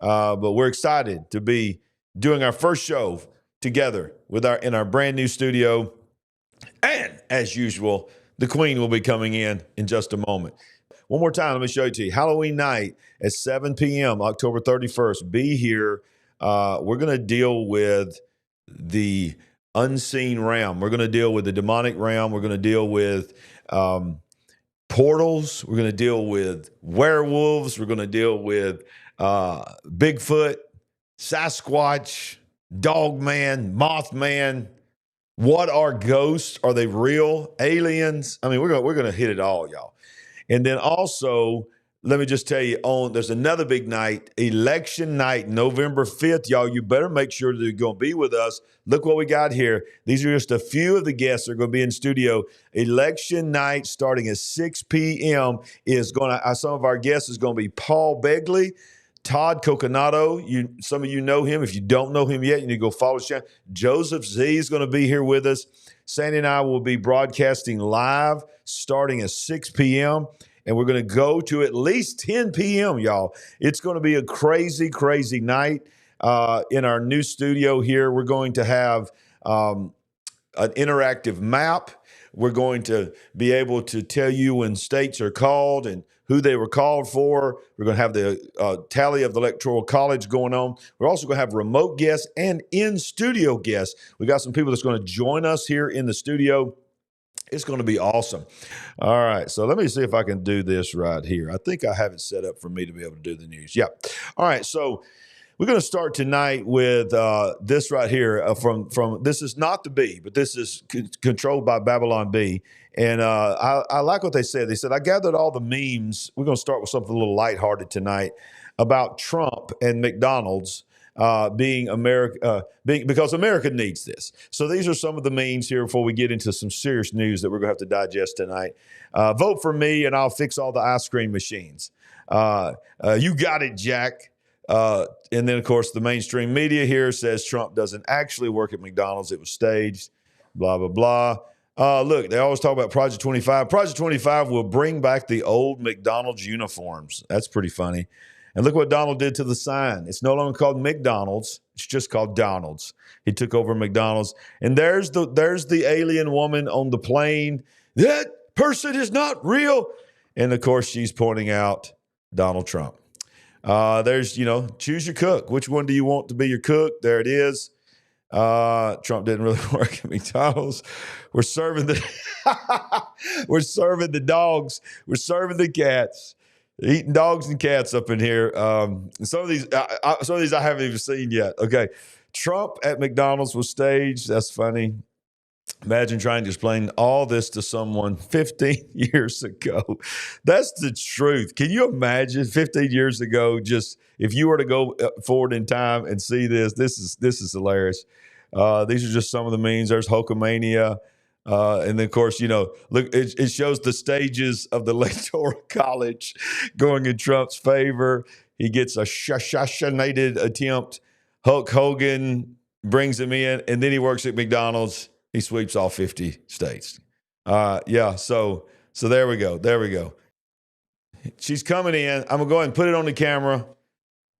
But we're excited to be doing our first show together in our brand new studio. And as usual, the Queen will be coming in just a moment. One more time, let me show it to you. Halloween night at 7 p.m., October 31st. Be here. We're going to deal with the unseen realm. We're going to deal with the demonic realm. We're going to deal with portals. We're going to deal with werewolves. We're going to deal with Bigfoot, Sasquatch, Dogman, Mothman. What are ghosts? Are they real? Aliens? I mean, we're going to hit it all, y'all. And then also, let me just tell you, there's another big night, election night, November 5th. Y'all, you better make sure that you're going to be with us. Look what we got here. These are just a few of the guests that are going to be in studio. Election night starting at 6 p.m. Some of our guests is going to be Paul Begley, Todd Coconato. Some of you know him. If you don't know him yet, you need to go follow his channel. Joseph Z is going to be here with us. Sandy and I will be broadcasting live starting at 6 p.m. And we're going to go to at least 10 p.m., y'all. It's going to be a crazy, crazy night in our new studio here. We're going to have an interactive map. We're going to be able to tell you when states are called and who they were called for. We're going to have the tally of the Electoral College going on. We're also going to have remote guests and in-studio guests. We got some people that's going to join us here in the studio. It's going to be awesome. All right, so let me see if I can do this right here. I think I have it set up for me to be able to do the news. Yeah. All right, so we're going to start tonight with this right here from this is not the B, but this is controlled by Babylon B. And I like what they said. They said, I gathered all the memes. We're going to start with something a little lighthearted tonight about Trump and McDonald's being America, because America needs this. So these are some of the memes here before we get into some serious news that we're going to have to digest tonight. Vote for me and I'll fix all the ice cream machines. You got it, Jack. And then, of course, the mainstream media here says Trump doesn't actually work at McDonald's. It was staged, blah, blah, blah. Look, they always talk about Project 25. Project 25 will bring back the old McDonald's uniforms. That's pretty funny. And look what Donald did to the sign. It's no longer called McDonald's. It's just called Donald's. He took over McDonald's. And there's the alien woman on the plane. That person is not real. And, of course, she's pointing out Donald Trump. There's, choose your cook. Which one do you want to be your cook? There it is. Trump didn't really work at McDonald's. We're serving the dogs. We're serving the cats. Eating dogs and cats up in here. Some of these I haven't even seen yet. Okay. Trump at McDonald's was staged. That's funny. Imagine trying to explain all this to someone 15 years ago. That's the truth. Can you imagine 15 years ago, just if you were to go forward in time and see this is hilarious. These are just some of the memes. There's Hulkamania. And then, of course, look, it shows the stages of the Electoral College going in Trump's favor. He gets a assassinated attempt. Hulk Hogan brings him in, and then he works at McDonald's. He sweeps all 50 states. Yeah, so there we go. There we go. She's coming in. I'm going to go ahead and put it on the camera.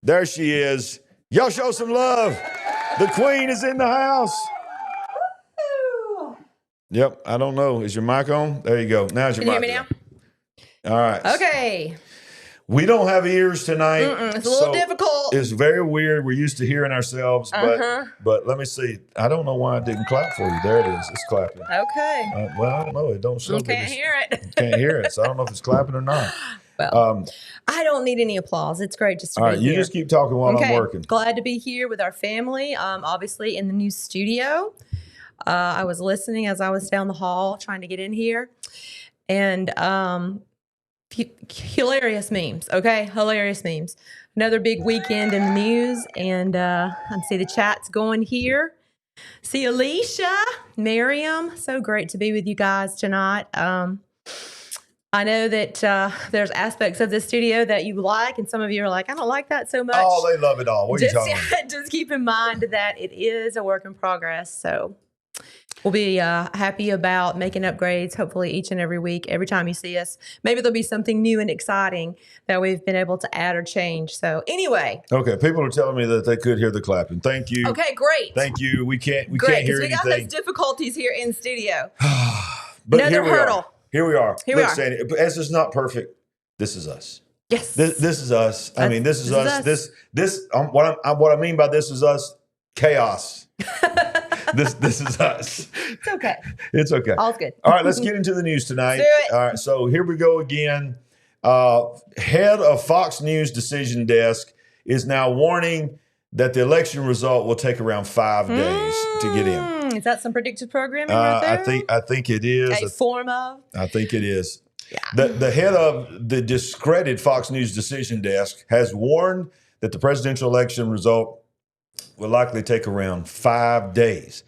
There she is. Y'all show some love. The Queen is in the house. Yep, I don't know. Is your mic on? There you go. Now's your mic. Can you hear me now? All right. Okay. We don't have ears tonight. It's a little difficult. It's very weird. We're used to hearing ourselves, but let me see. I don't know why it didn't clap for you. There it is. It's clapping. Okay. Well, I don't know. It don't show. You can't hear it. Can't hear it. So I don't know if it's clapping or not. Well, I don't need any applause. It's great just to be here. You just keep talking while I'm working. Glad to be here with our family. Obviously in the new studio. I was listening as I was down the hall trying to get in here, and hilarious memes. Okay, hilarious memes. Another big weekend in the news, and I see the chats going here. See Alicia, Miriam. So great to be with you guys tonight. I know that there's aspects of the studio that you like, and some of you are like, I don't like that so much. Oh, they love it all. What are you talking about? Just keep in mind that it is a work in progress. So We'll be happy about making upgrades, hopefully each and every week, every time you see us. Maybe there'll be something new and exciting that we've been able to add or change. So anyway. Okay, people are telling me that they could hear the clapping. Thank you. Okay, great. Thank you. We can't hear Great, anything. we got those difficulties here in studio. But Another hurdle. Here we are. Here we are. Sandy, as it's not perfect, this is us. Yes. This is us. I mean, this is us. What I mean by this is us. Chaos. This is us. It's okay. It's okay. All's good. All right, let's get into the news tonight. Let's do it. All right, so here we go again. Head of Fox News decision desk is now warning that the election result will take around 5 days to get in. Is that some predictive programming right there? I think it is. A form of? I think it is. Yeah. The head of the discredited Fox News decision desk has warned that the presidential election result will likely take around 5 days.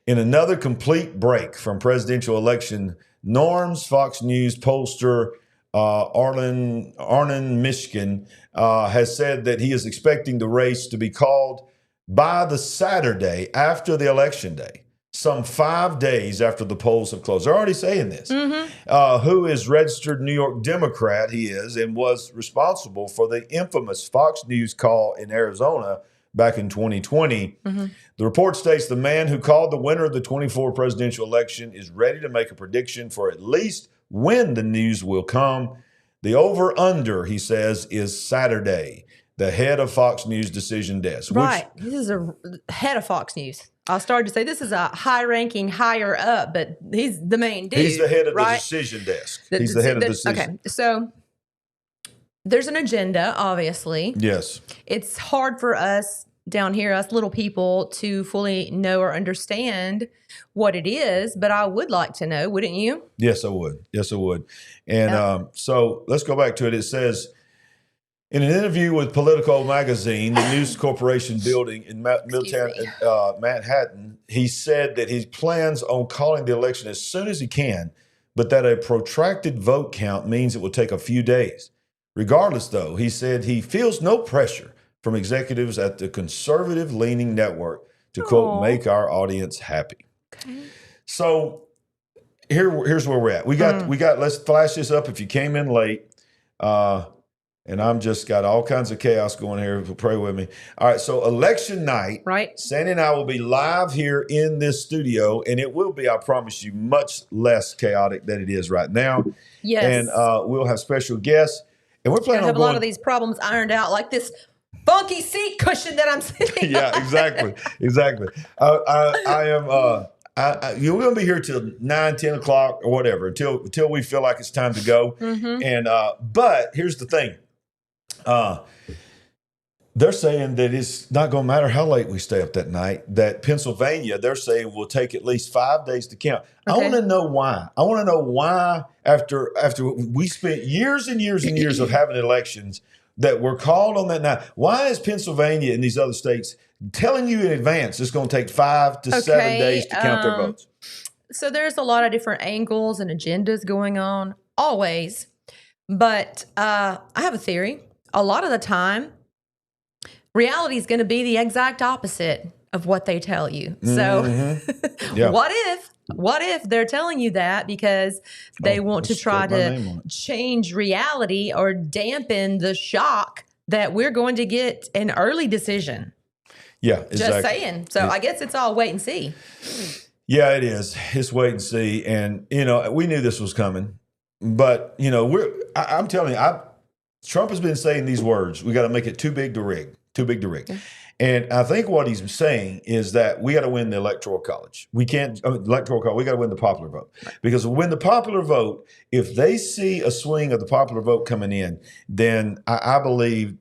In another complete break from presidential election norms, Fox News pollster Arlen Mishkin has said that he is expecting the race to be called by the Saturday after the election day, some 5 days after the polls have closed. They're already saying this. Who is registered New York Democrat, he is, and was responsible for the infamous Fox News call in Arizona back in 2020. The report states the man who called the winner of the 24 presidential election is ready to make a prediction for at least when the news will come. The over-under, he says, is Saturday. The head of Fox News decision desk. Right. This is a head of Fox News. I started to say this is a high-ranking, higher up, but he's the main dude. He's the head of right? the decision desk. He's the head of the decision. Okay, so there's an agenda, obviously. Yes. It's hard for us down here, us little people, to fully know or understand what it is, but I would like to know, wouldn't you? Yes, I would. Yes, I would. And so let's go back to it. It says, in an interview with Politico magazine, the News Corporation building in Midtown Manhattan, he said that he plans on calling the election as soon as he can, but that a protracted vote count means it will take a few days. Regardless, though, he said he feels no pressure from executives at the conservative-leaning network to, quote, make our audience happy. Okay. So here's where we're at. We got. Let's flash this up if you came in late. And I'm just got all kinds of chaos going here. Pray with me. All right. So election night, right? Sandy and I will be live here in this studio, and it will be, I promise you, much less chaotic than it is right now. Yes. And we'll have special guests, and we're planning on have a lot of these problems ironed out, like this funky seat cushion that I'm sitting. Yeah, exactly. I am. We're going to be here till 9, 10 o'clock or whatever until we feel like it's time to go. And but here's the thing. They're saying that it's not going to matter how late we stay up that night, that Pennsylvania, they're saying, will take at least 5 days to count. Okay. I want to know why. I want to know why after we spent years and years and years of having elections that were called on that night. Why is Pennsylvania and these other states telling you in advance it's going to take 5 to 7 days to count their votes? So there's a lot of different angles and agendas going on, always. But I have a theory. A lot of the time, reality is going to be the exact opposite of what they tell you. So yeah. What if they're telling you that because they want to try to change reality or dampen the shock that we're going to get an early decision? Yeah, exactly. Just saying. So I guess it's all wait and see. Yeah, it is. It's wait and see. And, we knew this was coming. But, I'm telling you, Trump has been saying these words. We got to make it too big to rig. Too big to rig. Yeah. And I think what he's saying is that we got to win the electoral college. We can't electoral college. We got to win the popular vote, because when the popular vote, if they see a swing of the popular vote coming in, then I believe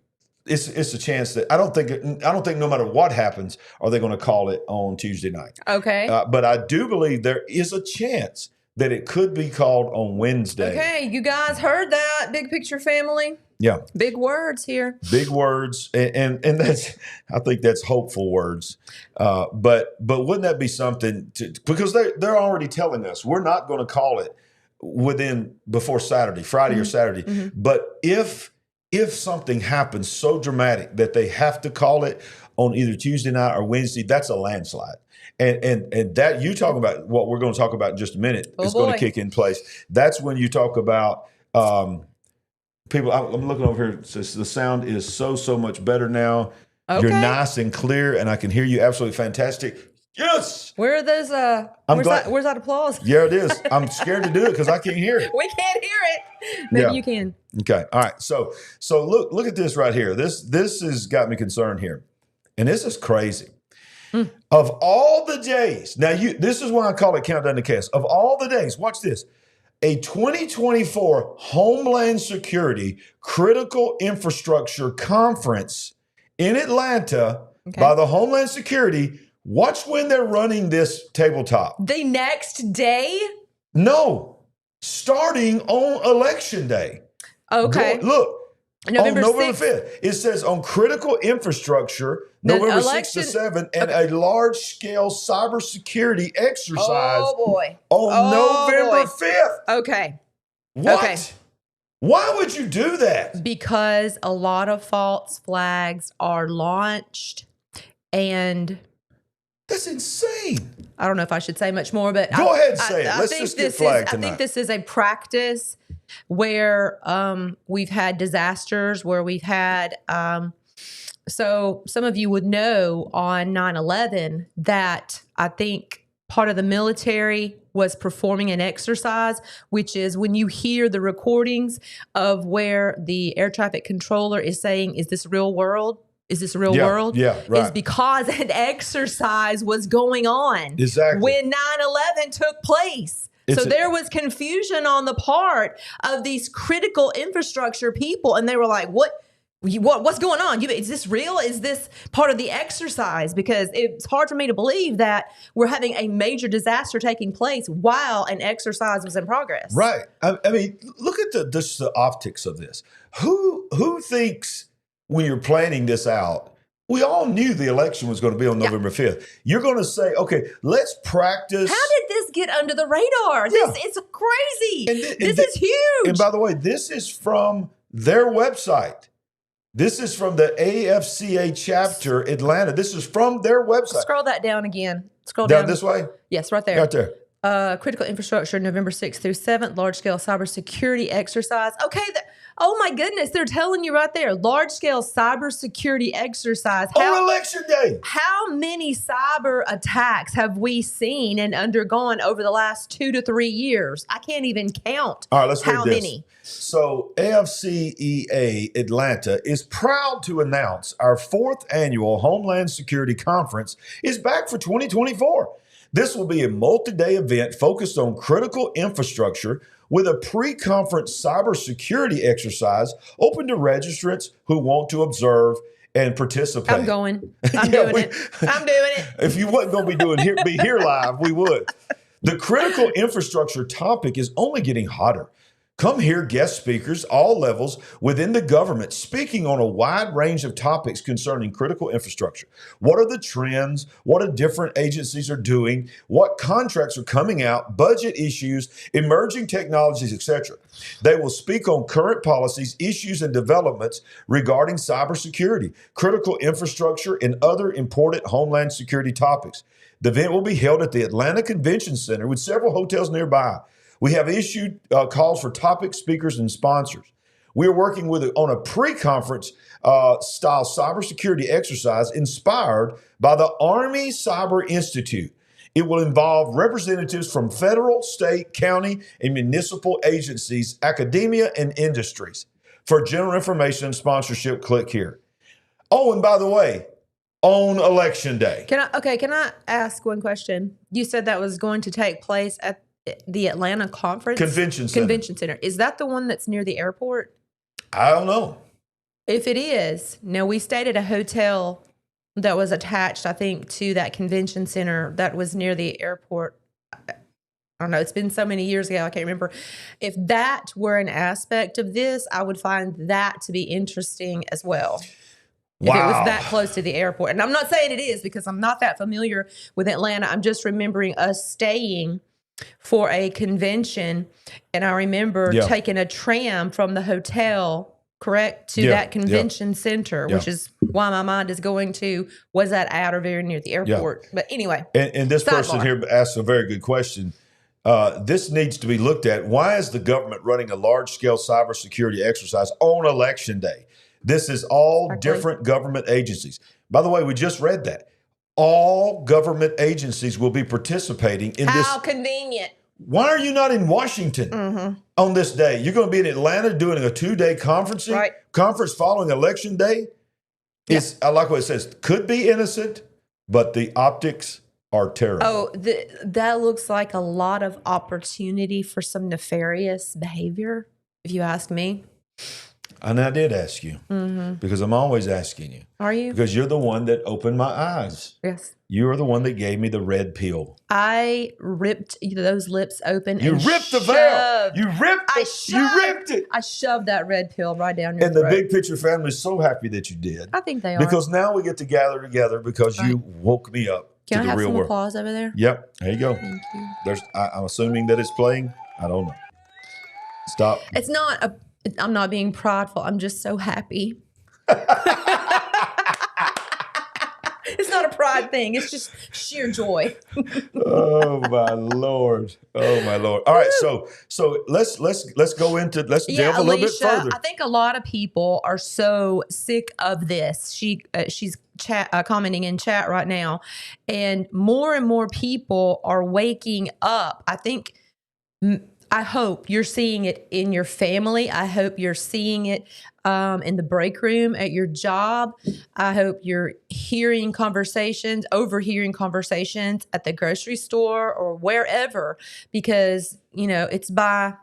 it's a chance that I don't think no matter what happens, are they going to call it on Tuesday night? Okay. But I do believe there is a chance that it could be called on Wednesday. Okay, you guys heard that, big picture family. Yeah. Big words here. Big words. And that's, I think that's hopeful words. But wouldn't that be something because they're already telling us we're not going to call it before Saturday, Friday or Saturday. Mm-hmm. But if something happens so dramatic that they have to call it on either Tuesday night or Wednesday, that's a landslide. And that you talk about what we're going to talk about in just a minute is going to kick in place. That's when you talk about people. I'm looking over here. The sound is so much better now. Okay. You're nice and clear, and I can hear you absolutely fantastic. Yes. Where are those? Where's that applause? Yeah, it is. I'm scared to do it because I can't hear it. We can't hear it. Maybe you can. Okay. All right. So look at this right here. This has got me concerned here, and this is crazy. Of all the days, now this is why I call it Countdown to Chaos. Of all the days, watch this. A 2024 Homeland Security Critical Infrastructure Conference in Atlanta by the Homeland Security. Watch when they're running this tabletop. The next day? No, starting on Election Day. Okay. Look. November on November 6th. 5th, it says on critical infrastructure, November 6th to 7th, and a large-scale cybersecurity exercise on November 5th. Okay. What? Okay. Why would you do that? Because a lot of false flags are launched, and that's insane. I don't know if I should say much more, but go ahead and say it. Let's just get flagged tonight. I think this is a practice where we've had disasters, where we've had so some of you would know on 9/11 that I think part of the military was performing an exercise, which is when you hear the recordings of where the air traffic controller is saying, is this real world? Is this a real world? Yeah, right. Is because an exercise was going on when 9/11 took place. So there was confusion on the part of these critical infrastructure people, and they were like, what's going on? Is this real? Is this part of the exercise? Because it's hard for me to believe that we're having a major disaster taking place while an exercise was in progress. Right. I mean, look at the optics of this. Who thinks when you're planning this out, we all knew the election was going to be on November 5th. You're going to say, okay, let's practice. How did this get under the radar? This is crazy. This is huge. And by the way, this is from their website. This is from the AFCA chapter Atlanta. This is from their website. Scroll that down again. Scroll down this way? Yes, right there. Right there. Critical infrastructure, November 6th through 7th, large-scale cybersecurity exercise. Okay, oh my goodness, they're telling you right there, large-scale cybersecurity exercise. On Election Day. How many cyber attacks have we seen and undergone over the last 2 to 3 years? I can't even count. All right, let's read how this. many. So AFCEA Atlanta is proud to announce our 4th annual Homeland Security Conference is back for 2024. This will be a multi-day event focused on critical infrastructure with a pre-conference cybersecurity exercise open to registrants who want to observe and participate. I'm going. I'm doing it. If you wasn't going to be here live, we would. The critical infrastructure topic is only getting hotter. Come hear guest speakers, all levels within the government, speaking on a wide range of topics concerning critical infrastructure. What are the trends? What are different agencies are doing? What contracts are coming out? Budget issues, emerging technologies, etc. They will speak on current policies, issues, and developments regarding cybersecurity, critical infrastructure, and other important homeland security topics. The event will be held at the Atlanta Convention Center with several hotels nearby. We have issued calls for topic speakers and sponsors. We are working on a pre-conference style cybersecurity exercise inspired by the Army Cyber Institute. It will involve representatives from federal, state, county, and municipal agencies, academia, and industries. For general information and sponsorship, click here. Oh, and by the way, on Election Day. Can I ask one question? You said that was going to take place at the Atlanta Convention Center. Is that the one that's near the airport? I don't know. If it is, now we stayed at a hotel that was attached, I think, to that convention center that was near the airport. I don't know. It's been so many years ago. I can't remember. If that were an aspect of this, I would find that to be interesting as well. Wow. If it was that close to the airport. And I'm not saying it is because I'm not that familiar with Atlanta. I'm just remembering us staying for a convention, and I remember taking a tram from the hotel correct, to that convention center, which is why my mind is going to, was that at or very near the airport? But anyway. And this person here asks a very good question. This needs to be looked at. Why is the government running a large-scale cybersecurity exercise on Election Day? This is all different government agencies. By the way, we just read that. All government agencies will be participating in this. How convenient. Why are you not in Washington on this day? You're going to be in Atlanta doing a 2-day conference following Election Day. I like what it says. Could be innocent, but the optics are terrible. Oh, that looks like a lot of opportunity for some nefarious behavior, if you ask me. And I did ask you because I'm always asking you. Are you? Because you're the one that opened my eyes. Yes. You are the one that gave me the red pill. I ripped those lips open. You ripped the veil. You ripped it. I shoved that red pill right down your throat. And the Big Picture family is so happy that you did. I think they are. Because now we get to gather together because you woke me up to the real world. Can I have some applause over there? Yep. There you go. Thank you. I'm assuming that it's playing. I don't know. Stop. It's not I'm not being prideful. I'm just so happy. It's not a pride thing. It's just sheer joy. Oh my Lord. Oh my Lord. All right. So let's go into, let's delve a little bit further. I think a lot of people are so sick of this. She's commenting in chat right now, and more people are waking up. I hope you're seeing it in your family. I hope you're seeing it in the break room at your job. I hope you're overhearing conversations at the grocery store or wherever, because, I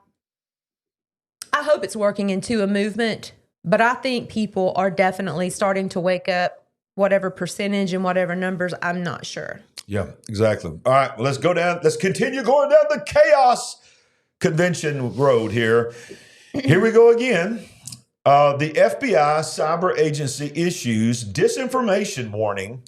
hope it's working into a movement, but I think people are definitely starting to wake up, whatever percentage and whatever numbers, I'm not sure. Yeah, exactly. All right, well, let's continue going down the chaos convention road here. Here we go again. The FBI cyber agency issues disinformation warning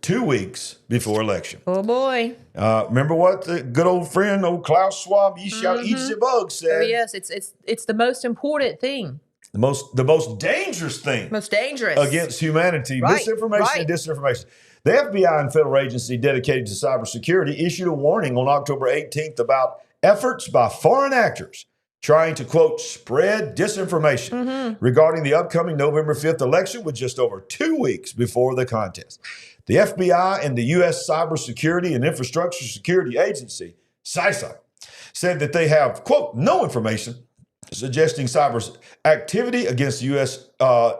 2 weeks before election. Oh boy. Remember what the good old friend, old Klaus Schwab, ye shall eat the bug said. Oh yes, it's the most important thing. The most dangerous thing. Most dangerous. Against humanity. Misinformation and disinformation. The FBI and federal agency dedicated to cybersecurity issued a warning on October 18th about efforts by foreign actors trying to, quote, spread disinformation regarding the upcoming November 5th election with just over 2 weeks before the contest. The FBI and the U.S. Cybersecurity and Infrastructure Security Agency, CISA, said that they have, quote, no information suggesting cyber activity against the U.S.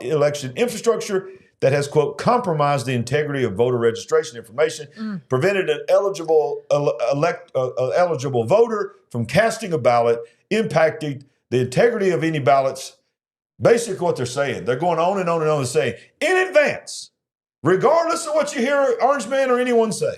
Election infrastructure that has, quote, compromised the integrity of voter registration information, prevented an eligible voter from casting a ballot, impacted the integrity of any ballots. Basically what they're saying, they're going on and on and on and saying, in advance, regardless of what you hear Orange Man or anyone say,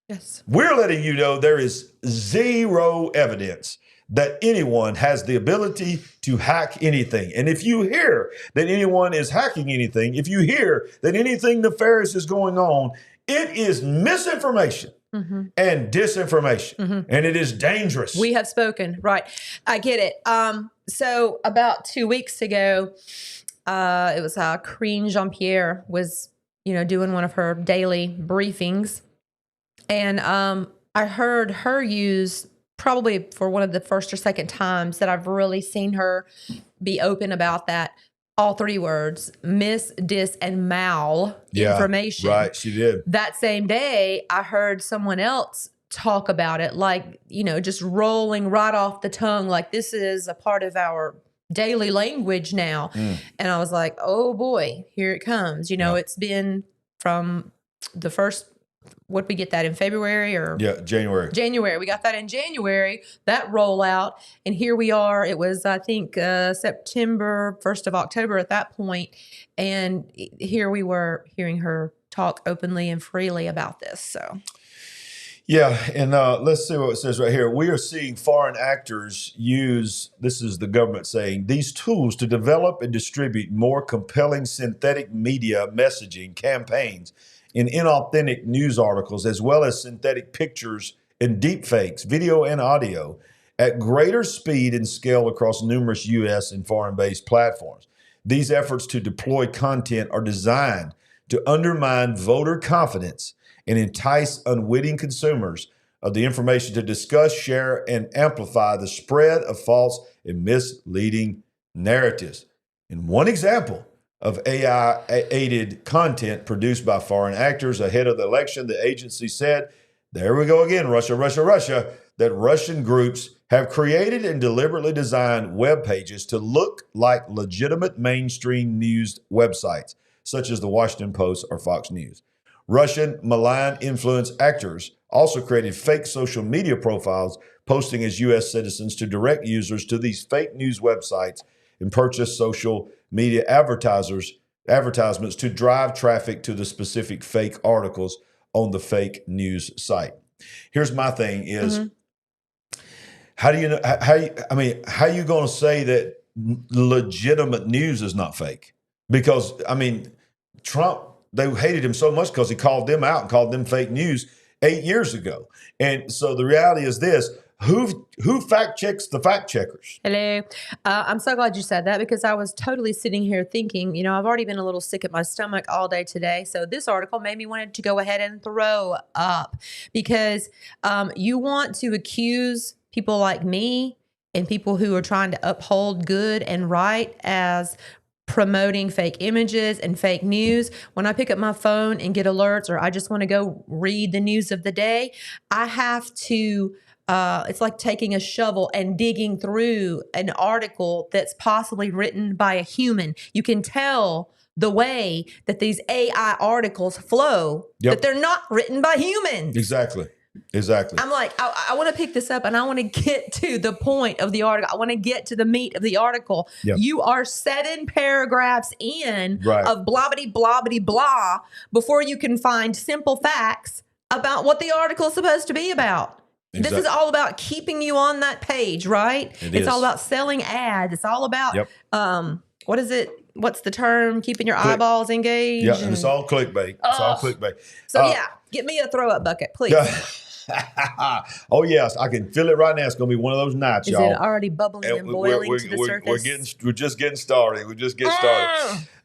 yes, we're letting you know there is zero evidence that anyone has the ability to hack anything. And if you hear that anyone is hacking anything, if you hear that anything nefarious is going on, it is misinformation and disinformation. And it is dangerous. We have spoken. Right. I get it. So about 2 weeks ago, it was Karine Jean-Pierre was, doing one of her daily briefings. And I heard her use, probably for one of the first or second times that I've really seen her be open about that, all three words, mis, dis, and mal information. Right, she did. That same day, I heard someone else talk about it, like, just rolling right off the tongue, like this is a part of our daily language now. And I was like, oh boy, here it comes. It's been from the first, what did we get that in February or? Yeah, January. We got that in January, that rollout. And here we are. It was, I think, September, 1st of October at that point. And here we were hearing her talk openly and freely about this. So. Yeah, and let's see what it says right here. We are seeing foreign actors use, this is the government saying, these tools to develop and distribute more compelling synthetic media messaging campaigns in inauthentic news articles, as well as synthetic pictures and deepfakes, video and audio, at greater speed and scale across numerous U.S. and foreign-based platforms. These efforts to deploy content are designed to undermine voter confidence and entice unwitting consumers of the information to discuss, share, and amplify the spread of false and misleading narratives. In one example of AI-aided content produced by foreign actors ahead of the election, the agency said, there we go again, Russia, Russia, Russia, that Russian groups have created and deliberately designed web pages to look like legitimate mainstream news websites, such as the Washington Post or Fox News. Russian malign influence actors also created fake social media profiles posting as U.S. citizens to direct users to these fake news websites and purchase social media advertisements to drive traffic to the specific fake articles on the fake news site. Here's my thing is, how do you know, how are you going to say that legitimate news is not fake? Because, Trump, they hated him so much because he called them out and called them fake news 8 years ago. And so the reality is this, who fact checks the fact checkers? Hello. I'm so glad you said that, because I was totally sitting here thinking, I've already been a little sick at my stomach all day today. So this article made me want to go ahead and throw up, because you want to accuse people like me and people who are trying to uphold good and right as promoting fake images and fake news. When I pick up my phone and get alerts, or I just want to go read the news of the day, I have to it's like taking a shovel and digging through an article that's possibly written by a human. You can tell the way that these AI articles flow, that they're not written by humans. Exactly. I'm like, I want to pick this up and I want to get to the point of the article. I want to get to the meat of the article. You are 7 paragraphs in of blobbity, blobbity, blah before you can find simple facts about what the article is supposed to be about. Exactly. This is all about keeping you on that page, right? It's all about selling ads. It's all about, what is it? What's the term? Keeping your eyeballs engaged. Yeah, and it's all clickbait. It's all clickbait. So get me a throw up bucket, please. Oh yes, I can feel it right now. It's going to be one of those nights, y'all. Is it already bubbling and boiling to the surface? We're just getting started.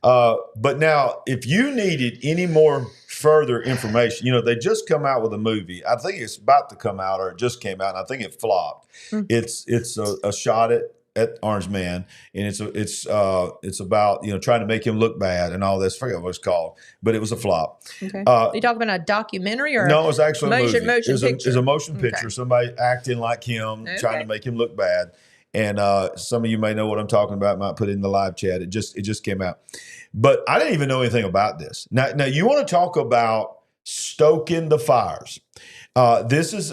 But now, if you needed any more further information, they just come out with a movie. I think it's about to come out, or it just came out, and I think it flopped. It's a shot at Orange Man, and it's about trying to make him look bad and all this. I forget what it's called, but it was a flop. Okay. Are you talking about a documentary or no? It's actually a movie. Motion picture. It's a motion picture. Somebody acting like him, trying to make him look bad. And some of you may know what I'm talking about. Might put it in the live chat. It just came out, but I didn't even know anything about this. Now you want to talk about stoking the fires? This is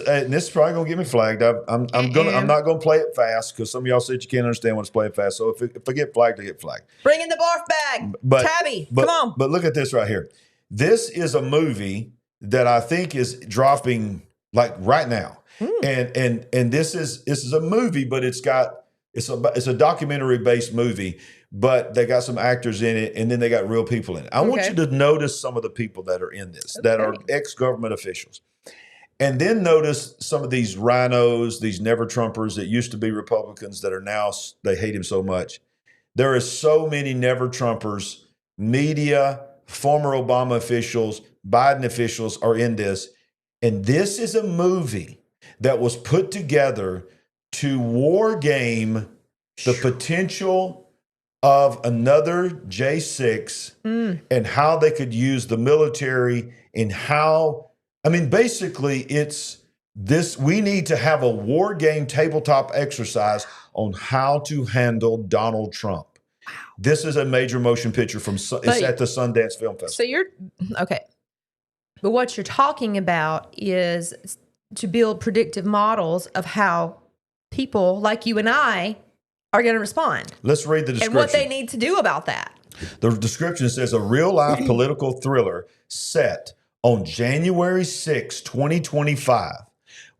probably gonna get me flagged. I'm not gonna play it fast because some of y'all said you can't understand when it's playing fast. So if I get flagged, I get flagged. Bring in the barf bag, Tabby. Come on. But look at this right here. This is a movie that I think is dropping like right now, and this is a movie, but it's a documentary based movie. But they got some actors in it, and then they got real people in it. I want you to notice some of the people that are in this, that are ex-government officials. And then notice some of these rhinos, these never-Trumpers that used to be Republicans that are now, they hate him so much. There are so many never-Trumpers, media, former Obama officials, Biden officials are in this. And this is a movie that was put together to war game the potential of another J6 and how they could use the military and how, basically it's this, we need to have a war game tabletop exercise on how to handle Donald Trump. Wow. This is a major motion picture it's at the Sundance Film Festival. So but what you're talking about is to build predictive models of how people like you and I are going to respond. Let's read the description. And what they need to do about that. The description says a real-life political thriller set on January 6, 2025.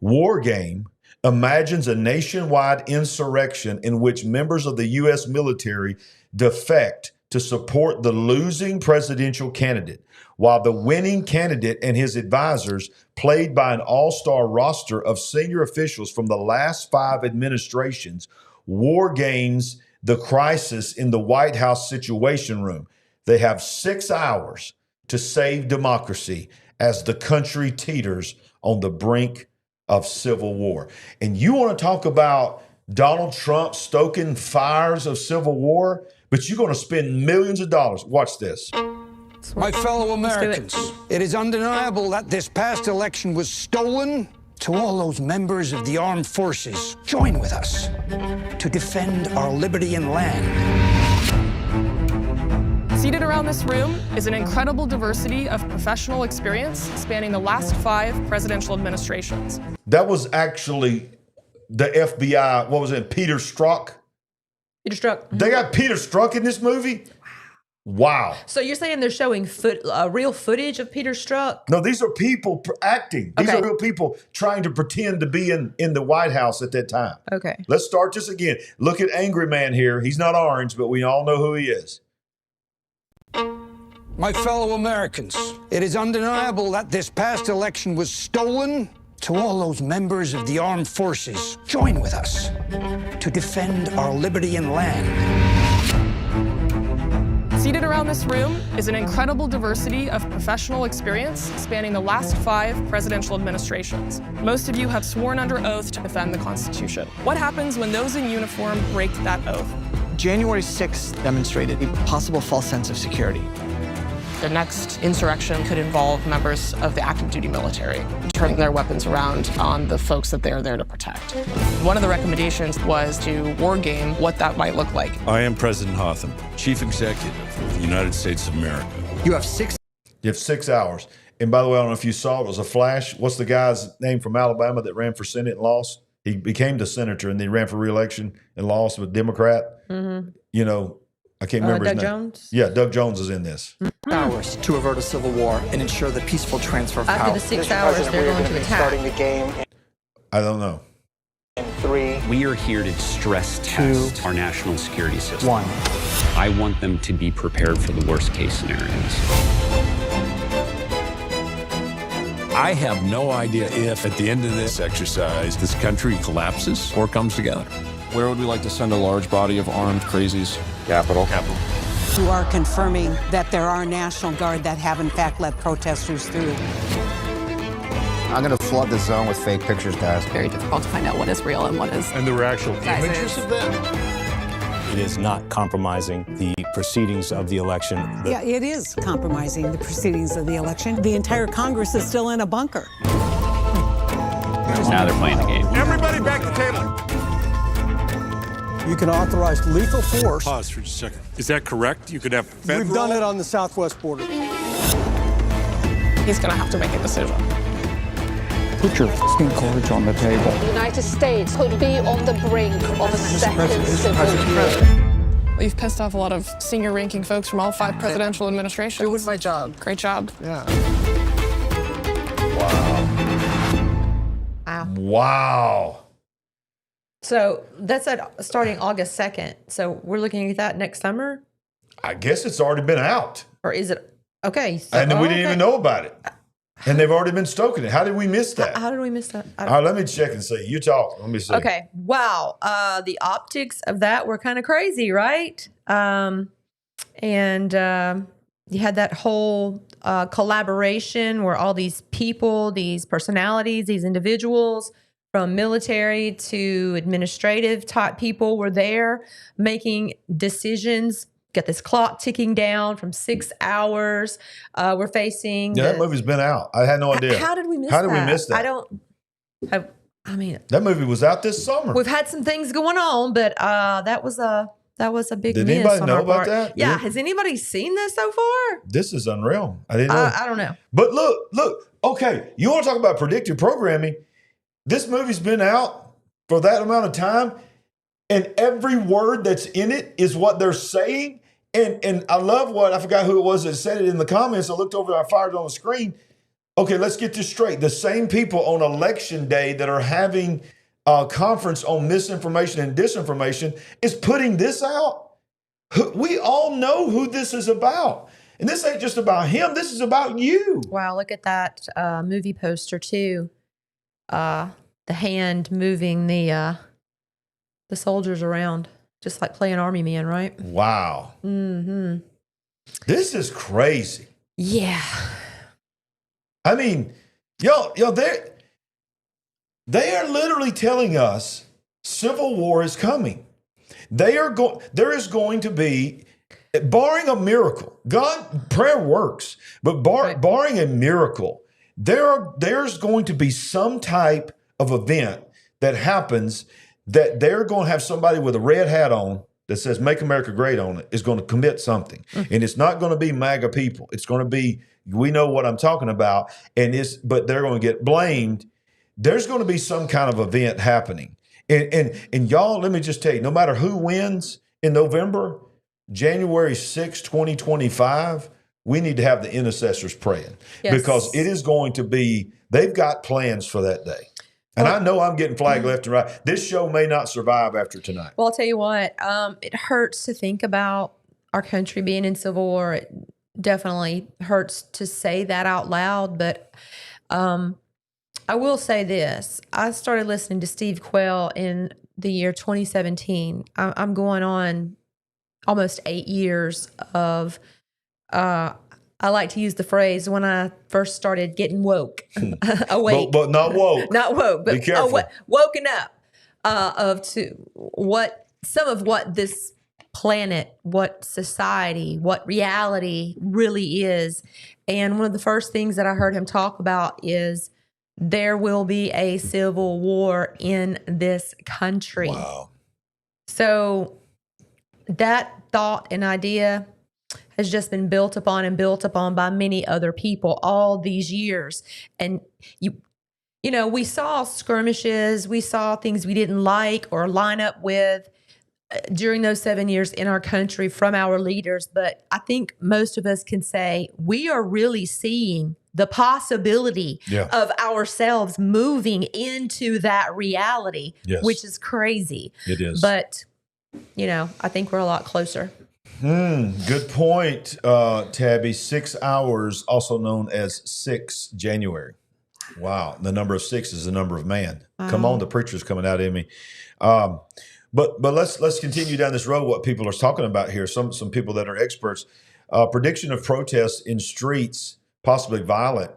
War Game imagines a nationwide insurrection in which members of the U.S. military defect to support the losing presidential candidate, while the winning candidate and his advisors, played by an all-star roster of senior officials from the last 5 administrations, war games the crisis in the White House Situation Room. They have 6 hours to save democracy as the country teeters on the brink of civil war. And you want to talk about Donald Trump stoking fires of civil war, but you're going to spend millions of dollars. Watch this. My fellow Americans, it is undeniable that this past election was stolen. To all those members of the armed forces, join with us to defend our liberty and land. Seated around this room is an incredible diversity of professional experience spanning the last 5 presidential administrations. That was actually the FBI, what was it, Peter Strzok? Peter Strzok. They got Peter Strzok in this movie? Wow. So you're saying they're showing real footage of Peter Strzok? No, these are people acting. These Okay. are real people trying to pretend to be in the White House at that time. Okay. Let's start this again. Look at Angry Man here. He's not orange, but we all know who he is. My fellow Americans, it is undeniable that this past election was stolen. To all those members of the armed forces, join with us to defend our liberty and land. Seated around this room is an incredible diversity of professional experience spanning the last 5 presidential administrations. Most of you have sworn under oath to defend the Constitution. What happens when those in uniform break that oath? January 6th demonstrated a possible false sense of security. The next insurrection could involve members of the active duty military, turning their weapons around on the folks that they're there to protect. One of the recommendations was to war game what that might look like. I am President Hotham, Chief Executive of the United States of America. You have 6 hours. And by the way, I don't know if you saw it was a flash. What's the guy's name from Alabama that ran for Senate and lost? He became the senator and then he ran for re-election and lost with Democrat. Mm-hmm. You know, I can't remember his Doug name. Jones? Yeah, Doug Jones is in this. hours to avert a civil war and ensure the peaceful transfer of After power. the 6 hours, they're going to attack. Starting the game I don't know. in 3. We are here to stress test our national security system. 1. I want them to be prepared for the worst case scenarios. I have no idea if, at the end of this exercise, this country collapses or comes together. Where would we like to send a large body of armed crazies? Capitol. Who are confirming that there are National Guard that have in fact let protesters through. I'm going to flood the zone with fake pictures, guys. Very difficult to find out what is real and what is. And there were actual images of them? It is not compromising the proceedings of the election. Yeah, it is compromising the proceedings of the election. The entire Congress is still in a bunker. Now they're playing the game. Everybody back to the table. You can authorize lethal force. Pause for just a second. Is that correct? You could have federal... We've done it on the southwest border. He's going to have to make a decision. Put your f***ing cards on the table. The United States could be on the brink of a second civil war. Well, you've pissed off a lot of senior-ranking folks from all 5 presidential administrations. It was my job. Great job. Yeah. Wow. So that's starting August 2nd. So we're looking at that next summer? I guess it's already been out. Or is it? Okay. So, And we didn't even know about it. And they've already been stoking it. How did we miss that? How did we miss that? All right, let me check and see. You talk. Let me see. Okay. Wow. The optics of that were kind of crazy, right? You had that whole collaboration where all these people, these personalities, these individuals from military to administrative type people were there making decisions. Got this clock ticking down from 6 hours. We're facing. Yeah, that movie's been out. I had no idea. How did we miss that? How did we miss that? I don't. I mean, that movie was out this summer. we've had some things going on, but that was a big Did miss anybody on know our about part. that? Yeah. Yeah. Has anybody seen this so far? This is unreal. I didn't know. I don't know. But look. Okay, you want to talk about predictive programming? This movie's been out for that amount of time, and every word that's in it is what they're saying. And I love I forgot who it was that said it in the comments. I looked over and I fired it on the screen. Okay, let's get this straight. The same people on election day that are having a conference on misinformation and disinformation is putting this out. We all know who this is about. And this ain't just about him. This is about you. Wow, look at that movie poster too. The hand moving the soldiers around. Just like playing Army Man, right? Wow. Mm-hmm. This is crazy. Yeah. I mean, yo, they are literally telling us civil war is coming. There is going to be, barring a miracle, prayer works, but barring a miracle, there's going to be some type of event that happens that they're going to have somebody with a red hat on that says "Make America Great" on it is going to commit something. And it's not going to be MAGA people. It's going to be, we know what I'm talking about, but they're going to get blamed. There's going to be some kind of event happening. And y'all, let me just tell you, no matter who wins in November, January 6, 2025, we need to have the intercessors praying. Yes. Because it is going to be, they've got plans for that day. And I know I'm getting flagged left and right. This show may not survive after tonight. Well, I'll tell you what, it hurts to think about our country being in civil war. It definitely hurts to say that out loud. But I will say this. I started listening to Steve Quayle in the year 2017. I'm going on almost 8 years of, I like to use the phrase when I first started getting woke, awake. But not woke. Not woke, but be careful. Woken up some of what this planet, what society, what reality really is. And one of the first things that I heard him talk about is there will be a civil war in this country. Wow. So that thought and idea has just been built upon by many other people all these years. And you know, we saw skirmishes, we saw things we didn't like or line up with during those 7 years in our country from our leaders. But I think most of us can say we are really seeing the possibility of ourselves moving into that reality, which is crazy. It is. But, you know, I think we're a lot closer. Good point, Tabby. 6 hours, also known as 6 January. Wow. The number of 6 is the number of man. Come on, the preacher's coming out in me. But let's continue down this road, what people are talking about here. Some people that are experts. Prediction of protests in streets, possibly violent,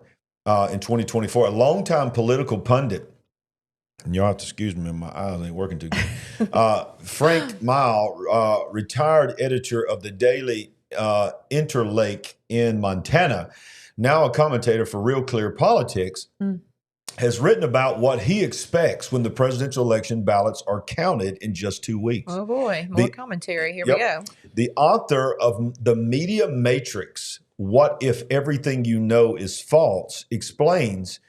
in 2024. A longtime political pundit, and y'all have to excuse me, my eyes ain't working too good. Frank Mile, retired editor of the Daily Interlake in Montana, now a commentator for Real Clear Politics, has written about what he expects when the presidential election ballots are counted in just 2 weeks. Oh boy, more commentary. Here we go. The author of The Media Matrix, What If Everything You Know Is False, explains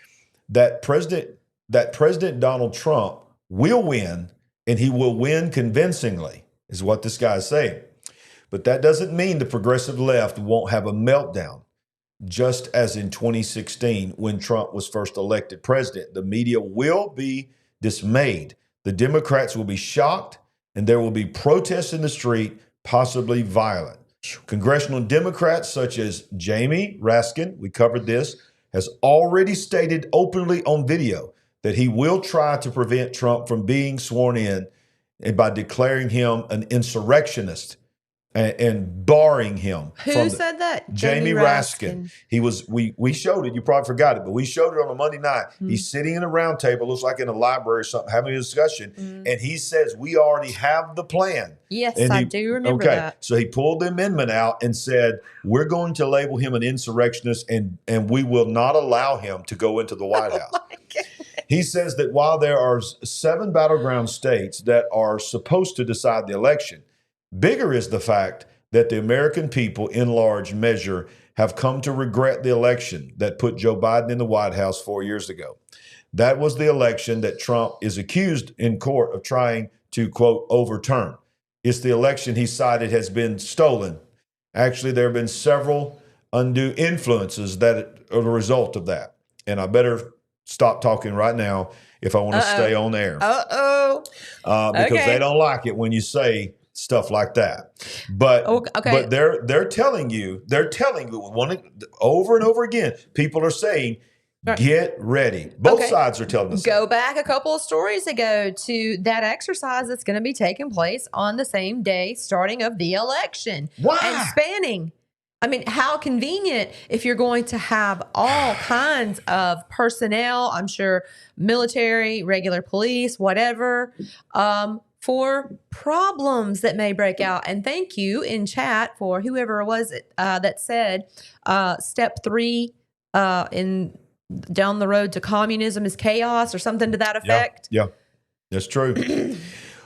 that President Donald Trump will win, and he will win convincingly, is what this guy is saying. But that doesn't mean the progressive left won't have a meltdown. Just as in 2016, when Trump was first elected president, the media will be dismayed. The Democrats will be shocked, and there will be protests in the street, possibly violent. Congressional Democrats such as Jamie Raskin, we covered this, has already stated openly on video that he will try to prevent Trump from being sworn in, and by declaring him an insurrectionist and barring him. Who said that? Jamie Raskin. He was, we showed it, you probably forgot it, but we showed it on a Monday night. He's sitting in a round table, looks like in a library or something, having a discussion, and he says, we already have the plan. Yes, I do remember that. So he pulled the amendment out and said, we're going to label him an insurrectionist, and we will not allow him to go into the White House. He says that while there are 7 battleground states that are supposed to decide the election, bigger is the fact that the American people in large measure have come to regret the election that put Joe Biden in the White House 4 years ago. That was the election that Trump is accused in court of trying to, quote, overturn. It's the election he cited has been stolen. Actually, there have been several undue influences that are the result of that. And I better stop talking right now if I want to stay on air. Because they don't like it when you say stuff like that. But but they're telling you over and over again, people are saying Right. Get ready. Both sides are telling us. Go back a couple of stories ago to that exercise that's going to be taking place on the same day starting of the election. Why? And spanning. I mean, how convenient if you're going to have all kinds of personnel, I'm sure military, regular police, whatever, for problems that may break out. And thank you in chat for whoever it was that said step 3 in down the road to communism is chaos or something to that effect. Yeah, that's true.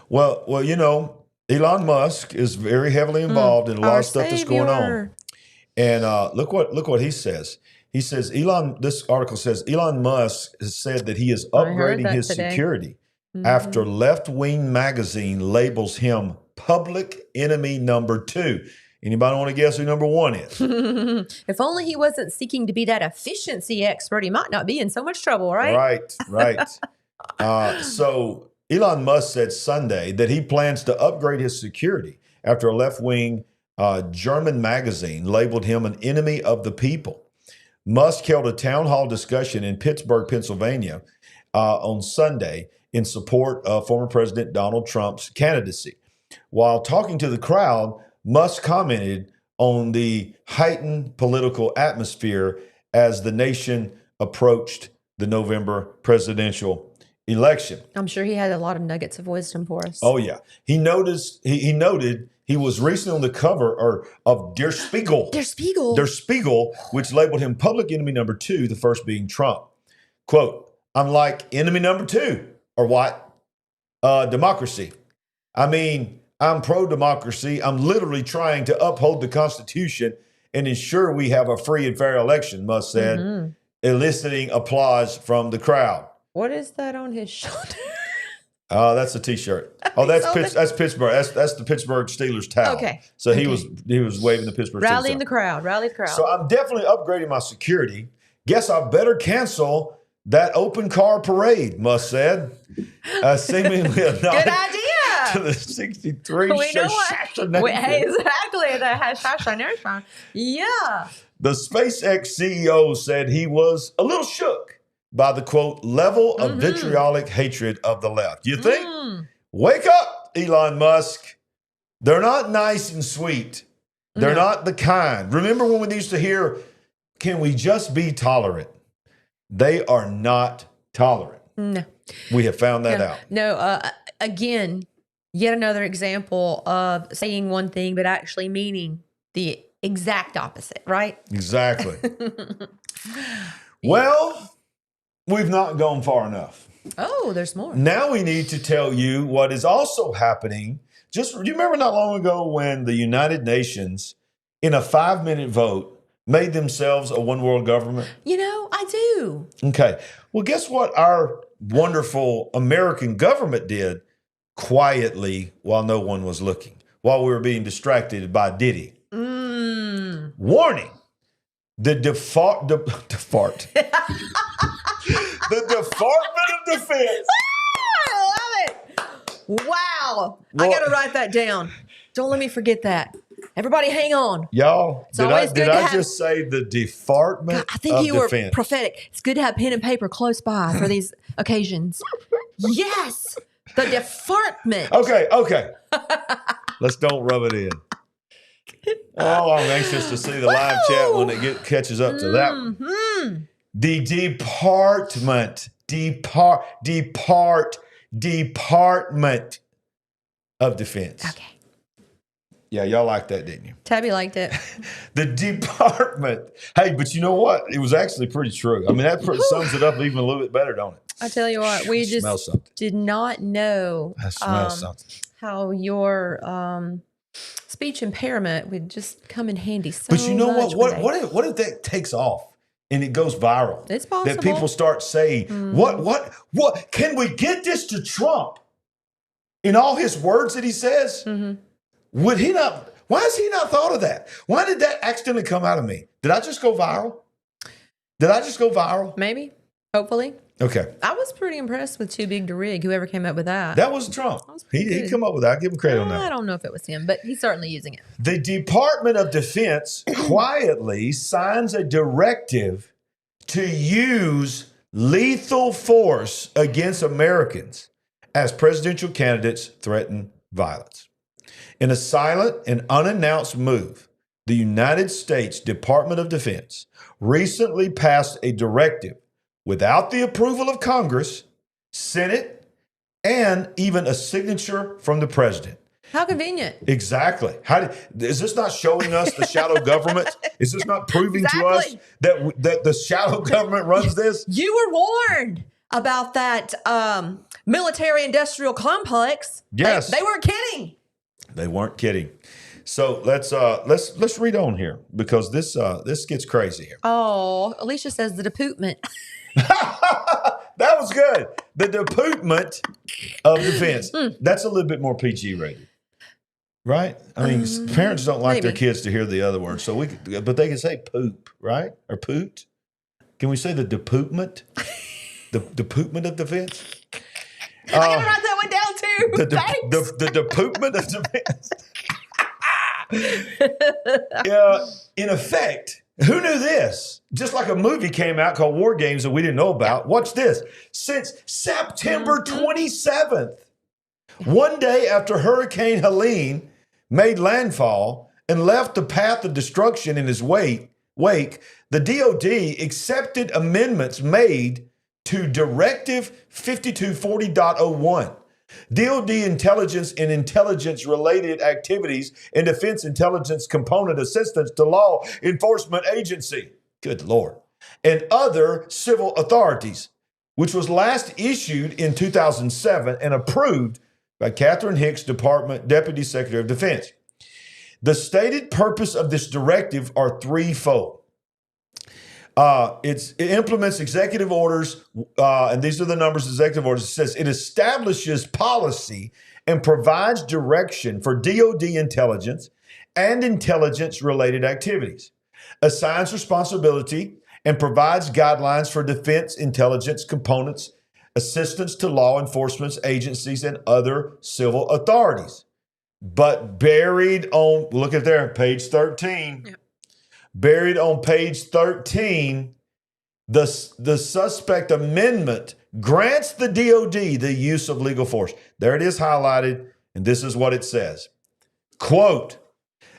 well, you know, Elon Musk is very heavily involved in a lot of stuff that's going on. And look what he says. He says this article says Elon Musk has said that he is upgrading his security after left-wing magazine labels him public enemy number 2. Anybody want to guess who number 1 is? If only he wasn't seeking to be that efficiency expert, he might not be in so much trouble, right? Right. So Elon Musk said Sunday that he plans to upgrade his security after a left-wing German magazine labeled him an enemy of the people. Musk held a town hall discussion in Pittsburgh, Pennsylvania on Sunday in support of former President Donald Trump's candidacy. While talking to the crowd, Musk commented on the heightened political atmosphere as the nation approached the November presidential election. I'm sure he had a lot of nuggets of wisdom for us. Oh, yeah. He noted he was recently on the cover of Der Spiegel. Der Spiegel. Der Spiegel, which labeled him public enemy number 2, the first being Trump. Quote, "I'm like enemy number 2, or what? Democracy. I mean, I'm pro-democracy. I'm literally trying to uphold the Constitution and ensure we have a free and fair election," Musk said, eliciting applause from the crowd. What is that on his shoulder? That's a T-shirt. Oh, that's Pittsburgh. That's the Pittsburgh Steelers towel. Okay. So he was waving the Pittsburgh Steelers. Rally the crowd. So I'm definitely upgrading my security. Guess I better cancel that open car parade, Musk said. Seemingly a nod Good idea. to the 63 We know what. assassination. Exactly. The assassination. Yeah. The SpaceX CEO said he was a little shook by the, quote, level of vitriolic hatred of the left. You think? Wake up, Elon Musk. They're not nice and sweet. They're not the kind. Remember when we used to hear, can we just be tolerant? They are not tolerant. No. We have found that out. No, again, yet another example of saying one thing but actually meaning the exact opposite, right? Exactly. Well, we've not gone far enough. Oh, there's more. Now we need to tell you what is also happening. Do you remember not long ago when the United Nations, in a 5-minute vote, made themselves a one world government? You know, I do. Okay. Well, guess what our wonderful American government did quietly while no one was looking, while we were being distracted by Diddy? Warning. The Department of Defense. I love it. Wow. I got to write that down. Don't let me forget that. Everybody hang on. Y'all, did I just say the Department of Defense? I think you were prophetic. It's good to have pen and paper close by for these occasions. Yes, the department. Okay. Let's don't rub it in. Oh, I'm anxious to see the live chat when it catches up to that one. The Department of Defense. Okay. Yeah, y'all liked that, didn't you? Tabby liked it. The department. Hey, but you know what? It was actually pretty true. I mean, that sums it up even a little bit better, don't it? I tell you what, we just did not know how your speech impairment would just come in handy so much. But you know what if that takes off and it goes viral? It's possible. That people start saying, what, can we get this to Trump? In all his words that he says? Would he not? Why has he not thought of that? Why did that accidentally come out of me? Did I just go viral? Maybe. Hopefully. Okay. I was pretty impressed with Too Big to Rig, whoever came up with that. That was Trump. He come up with that. I give him credit on that. I don't know if it was him, but he's certainly using it. The Department of Defense quietly signs a directive to use lethal force against Americans as presidential candidates threaten violence. In a silent and unannounced move, the United States Department of Defense recently passed a directive without the approval of Congress, Senate, and even a signature from the president. How convenient. Exactly. Is this not showing us the shadow government? Is this not proving to us that the shadow government runs this? You were warned about that military industrial complex. Yes. They weren't kidding. They weren't kidding. So let's read on here because this gets crazy here. Oh, Alicia says the deportment. That was good. The deportment of defense. That's a little bit more PG rated. Right? I mean, parents don't like their kids to hear the other word. So but they can say poop, right? Or poot. Can we say the deportment? The deportment of defense? I gotta write that one down too. The deportment of defense. Yeah, in effect, who knew this? Just like a movie came out called War Games that we didn't know about. Watch this. Since September 27th, one day after Hurricane Helene made landfall and left the path of destruction in his wake, the DOD accepted amendments made to Directive 5240.01. DOD intelligence and intelligence-related activities and defense intelligence component assistance to law enforcement agency, good Lord, and other civil authorities, which was last issued in 2007 and approved by Catherine Hicks, Deputy Secretary of Defense. The stated purpose of this directive are threefold. It implements executive orders, and these are the numbers of executive orders. It says it establishes policy and provides direction for DOD intelligence and intelligence-related activities, assigns responsibility, and provides guidelines for defense intelligence components, assistance to law enforcement agencies, and other civil authorities. But buried on, look at there, page 13. Yep. Buried on page 13, the suspect amendment grants the DOD the use of legal force. There it is highlighted, and this is what it says. Quote,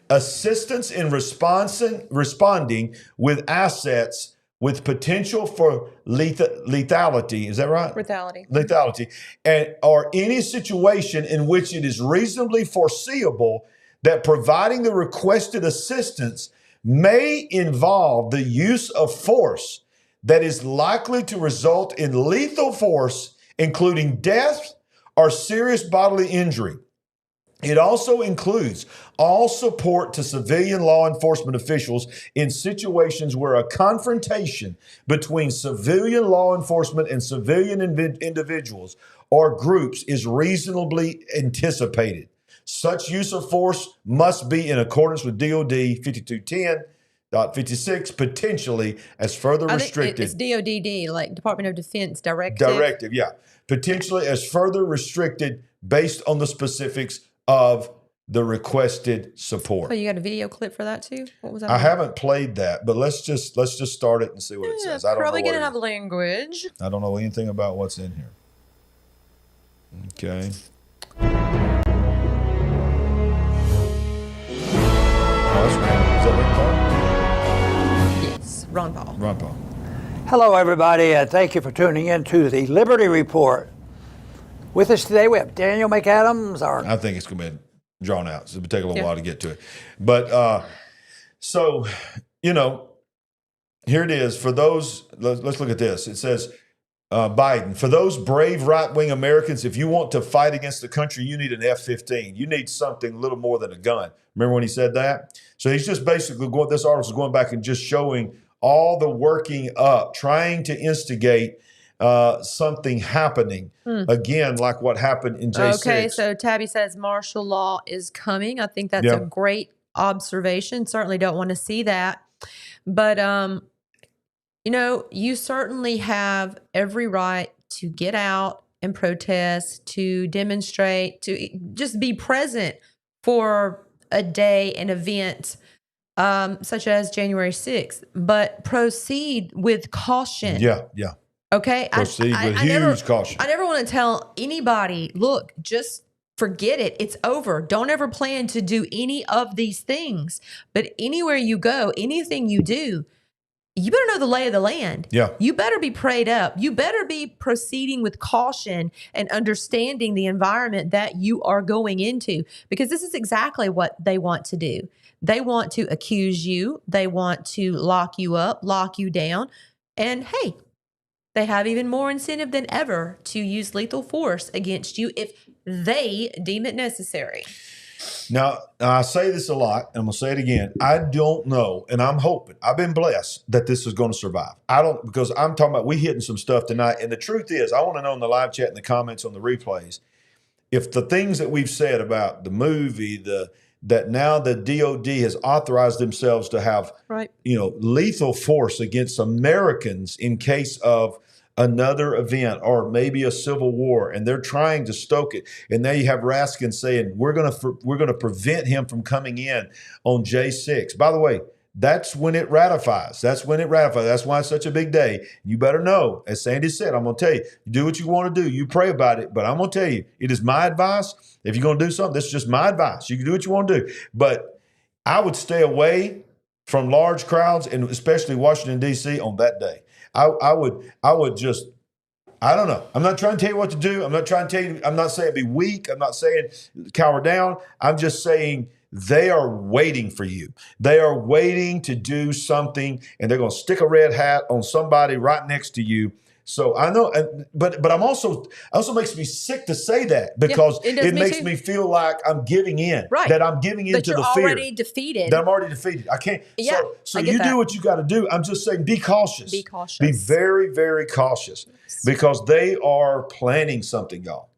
assistance in responding with assets with potential for lethality. Is that right? Lethality. Or any situation in which it is reasonably foreseeable that providing the requested assistance may involve the use of force that is likely to result in lethal force, including death or serious bodily injury. It also includes all support to civilian law enforcement officials in situations where a confrontation between civilian law enforcement and civilian individuals or groups is reasonably anticipated. Such use of force must be in accordance with DOD 5210.56, potentially as further restricted. It's DODD, like Department of Defense Directive. Yeah. Potentially as further restricted based on the specifics of the requested support. So you got a video clip for that too? What was that? I haven't played that, but let's just start it and see what it says. I don't probably know gonna have language. I don't know anything about what's in here. Okay. Is that Ron Paul? Ron Paul. Hello, everybody, and thank you for tuning in to the Liberty Report. With us today, we have Daniel McAdams. I think it's going to be drawn out, so it'll take a little while to get to it. But so, here it is. For those, let's look at this. It says, Biden, for those brave right-wing Americans, if you want to fight against the country, you need an F-15. You need something a little more than a gun. Remember when he said that? So he's just basically this article is going back and just showing all the working up, trying to instigate something happening again, like what happened in J6. Okay, so Tabby says martial law is coming. I think that's a great observation. Certainly don't want to see that. But, you certainly have every right to get out and protest, to demonstrate, to just be present for a day, an event such as January 6th, but proceed with caution. Yeah. Okay? Proceed with huge caution. I never want to tell anybody, look, just forget it. It's over. Don't ever plan to do any of these things. But anywhere you go, anything you do, you better know the lay of the land. Yeah. You better be prayed up. You better be proceeding with caution and understanding the environment that you are going into, because this is exactly what they want to do. They want to accuse you. They want to lock you up, lock you down. And hey, they have even more incentive than ever to use lethal force against you if they deem it necessary. Now, I say this a lot, and I'm going to say it again. I don't know, and I'm hoping, I've been blessed that this is going to survive. Because I'm talking about, we hitting some stuff tonight, and the truth is, I want to know in the live chat and the comments on the replays, if the things that we've said about the movie, that now the DOD has authorized themselves to have, lethal force against Americans in case of another event or maybe a civil war, and they're trying to stoke it. And now you have Raskin saying we're going to prevent him from coming in on J6. By the way, that's when it ratifies. That's when it ratifies. That's why it's such a big day. You better know, as Sandy said, I'm going to tell you, do what you want to do. You pray about it, but I'm going to tell you, it is my advice. If you're going to do something, this is just my advice. You can do what you want to do, but I would stay away from large crowds, and especially Washington, D.C. on that day. I would just, I don't know. I'm not trying to tell you what to do. I'm not trying to tell you, I'm not saying be weak. I'm not saying cower down. I'm just saying they are waiting for you. They are waiting to do something, and they're going to stick a red hat on somebody right next to you. So I know, but I'm also makes me sick to say that, because it makes me feel like I'm giving in, that I'm giving in to the fear. You're already defeated. That I'm already defeated. I can't. Yeah, so you do what you got to do. I'm just saying, be cautious. Be cautious. Be very, very cautious, because they are planning something, y'all.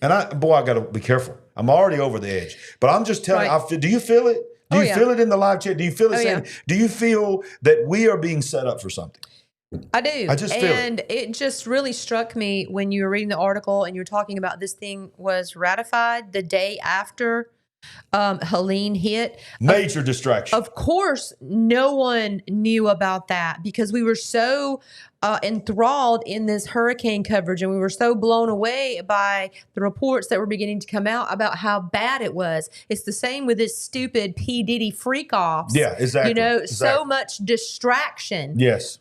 And I got to be careful. I'm already over the edge, but I'm just telling you. Do you feel it? Do you feel it in the live chat? Do you feel it? Sandy? Do you feel that we are being set up for something? I do. I just feel it just really struck me when you were reading the article and you were talking about this thing was ratified the day after Helene hit. Major distraction. Of course, no one knew about that because we were so enthralled in this hurricane coverage, and we were so blown away by the reports that were beginning to come out about how bad it was. It's the same with this stupid P. Diddy freak-offs. Yeah, exactly. So much distraction. Yes.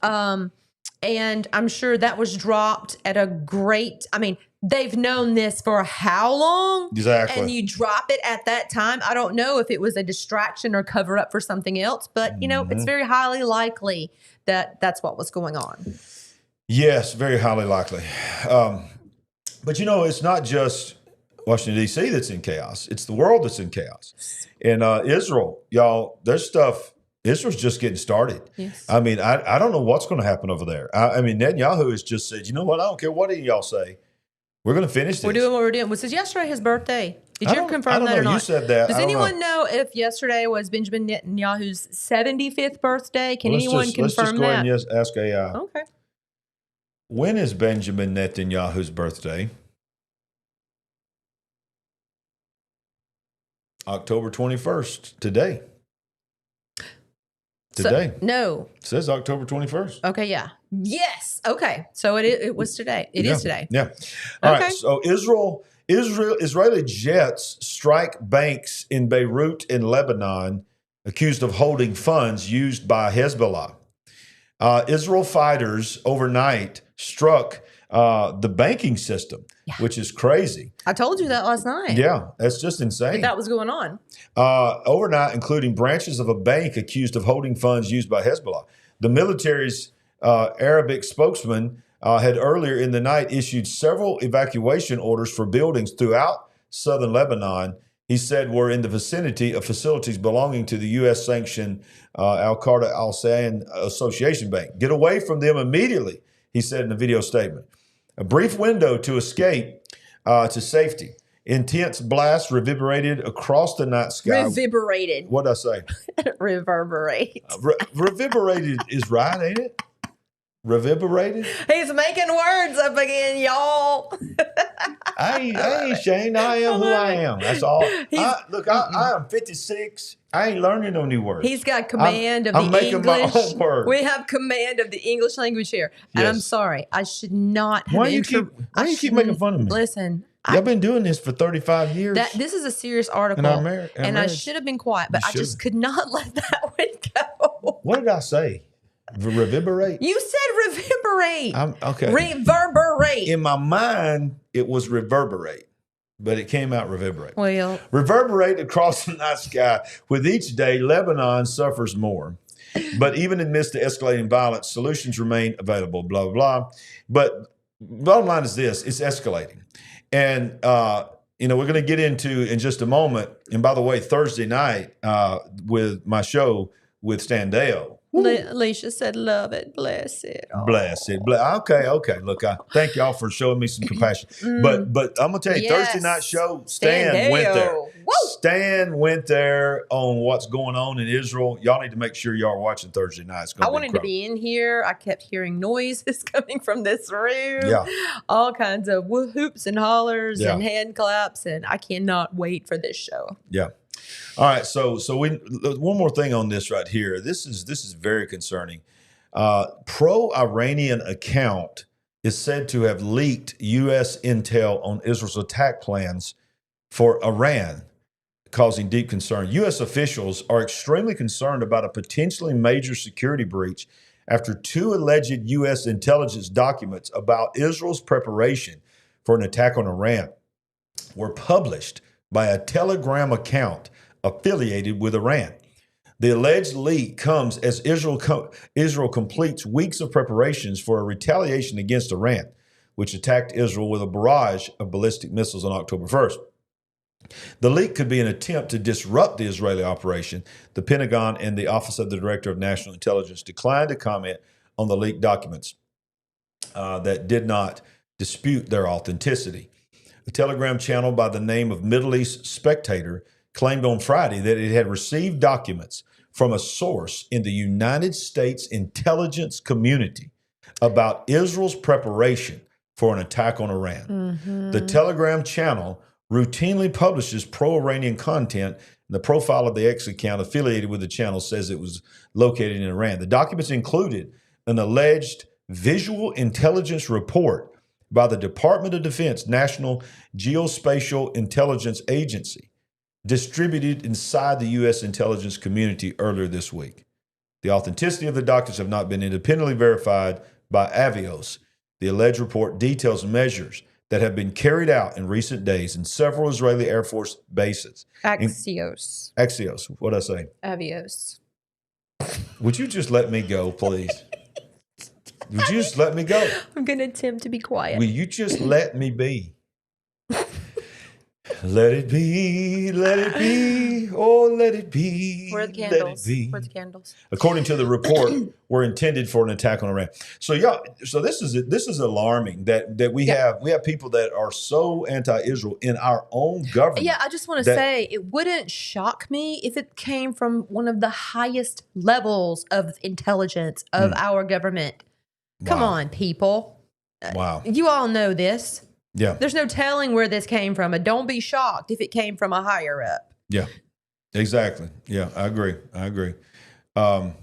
And I'm sure that was dropped at a great, they've known this for how long? Exactly. And you drop it at that time. I don't know if it was a distraction or cover up for something else, but it's very highly likely that that's what was going on. Yes, very highly likely. But it's not just Washington, D.C. that's in chaos. It's the world that's in chaos. And Israel, y'all, there's stuff. Israel's just getting started. Yes. I don't know what's going to happen over there. Netanyahu has just said, you know what? I don't care what any of y'all say. We're going to finish this. We're doing what we're doing. Was yesterday his birthday? Did you confirm that or not? You said that. Does anyone know if yesterday was Benjamin Netanyahu's 75th birthday? Can anyone confirm let's just go ahead and ask AI. Okay. When is Benjamin Netanyahu's birthday? October 21st, today. Today. No. It says October 21st. Okay, yeah. Yes. Okay. So it was today. It is today. Yeah. All right. So Israeli jets strike banks in Beirut in Lebanon, accused of holding funds used by Hezbollah. Israel fighters overnight struck the banking system, which is crazy. I told you that last night. Yeah, that's just insane. That was going on. Overnight, including branches of a bank accused of holding funds used by Hezbollah. The military's Arabic spokesman had earlier in the night issued several evacuation orders for buildings throughout southern Lebanon. He said were in the vicinity of facilities belonging to the U.S.-sanctioned Al-Qaeda Al-Sayan Association Bank. Get away from them immediately, he said in a video statement. A brief window to escape to safety. Intense blasts reverberated across the night sky. Reverberated. What'd I say? Reverberate. Reverberated is right, ain't it? Reverberated? He's making words up again, y'all. I ain't ashamed. I am who I am. That's all. I am 56. I ain't learning no new words. He's got command of I'm the making my English. own words. We have command of the English language here. And I'm Yes. sorry. I should not have Why you keep making fun of me? Listen. Y'all been doing this for 35 years. This is a serious article. And I should have been quiet, but I just could not let that one go. What did I say? Reverberate? You said reverberate. Okay. Reverberate. In my mind, it was reverberate, but it came out reverberate. Well, reverberate across the night sky. With each day, Lebanon suffers more. But even amidst the escalating violence, solutions remain available, blah, blah, blah. But bottom line is this, it's escalating. And, we're going to get into in just a moment. And by the way, Thursday night with my show with Stan Dale. Alicia said, love it, bless it. Oh. Bless it. Okay. Look, I thank y'all for showing me some compassion. But I'm going to tell you, Thursday night show, Stan went there. Woo! Stan went there on what's going on in Israel. Y'all need to make sure y'all are watching Thursday night. It's gonna be wanted incredible. to be in here. I kept hearing noises coming from this room. Yeah. All kinds of hoops and hollers and hand claps. And I cannot wait for this show. Yeah. All right. So one more thing on this right here. This is very concerning. Pro-Iranian account is said to have leaked U.S. intel on Israel's attack plans for Iran, causing deep concern. U.S. officials are extremely concerned about a potentially major security breach after 2 alleged U.S. intelligence documents about Israel's preparation for an attack on Iran were published by a Telegram account affiliated with Iran. The alleged leak comes as Israel completes weeks of preparations for a retaliation against Iran, which attacked Israel with a barrage of ballistic missiles on October 1st. The leak could be an attempt to disrupt the Israeli operation. The Pentagon and the Office of the Director of National Intelligence declined to comment on the leaked documents that did not dispute their authenticity. A Telegram channel by the name of Middle East Spectator claimed on Friday that it had received documents from a source in the United States intelligence community about Israel's preparation for an attack on Iran. Mm-hmm. The Telegram channel routinely publishes pro-Iranian content, and the profile of the X account affiliated with the channel says it was located in Iran. The documents included an alleged visual intelligence report by the Department of Defense National Geospatial Intelligence Agency, distributed inside the U.S. intelligence community earlier this week. The authenticity of the documents have not been independently verified by Avios. The alleged report details measures that have been carried out in recent days in several Israeli Air Force bases. Axios. What'd I say? Avios. Would you just let me go, please? Would you just let me go? I'm going to attempt to be quiet. Will you just let me be? Let it be, oh, let it be. Where are the candles? Let it be. Where's the candles? According to the report, were intended for an attack on Iran. So this is alarming that we have people that are so anti-Israel in our own government. Yeah, I just want to say it wouldn't shock me if it came from one of the highest levels of intelligence of our government. Come on, people. Wow. You all know this. Yeah. There's no telling where this came from, and don't be shocked if it came from a higher up. Yeah, exactly. Yeah, I agree. I've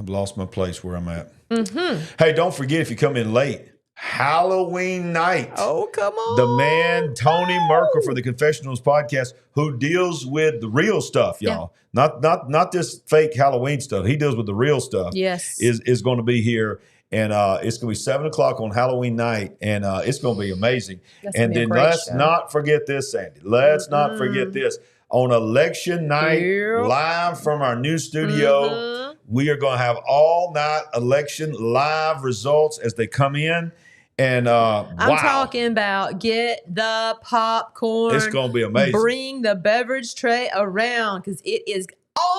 lost my place where I'm at. Mm-hmm. Hey, don't forget, if you come in late, Halloween night. Oh, come on. The man, Tony Merkel for the Confessionals podcast, who deals with the real stuff, y'all. Yeah. Not this fake Halloween stuff. He deals with the real stuff. Yes. Is going to be here. And it's going to be 7:00 on Halloween night, and it's going to be amazing. And then let's not forget this, Sandy. Let's not forget this. On election night, live from our new studio, we are going to have all-night election live results as they come in. And I'm talking about get the popcorn. It's going to be amazing. Bring the beverage tray around because it is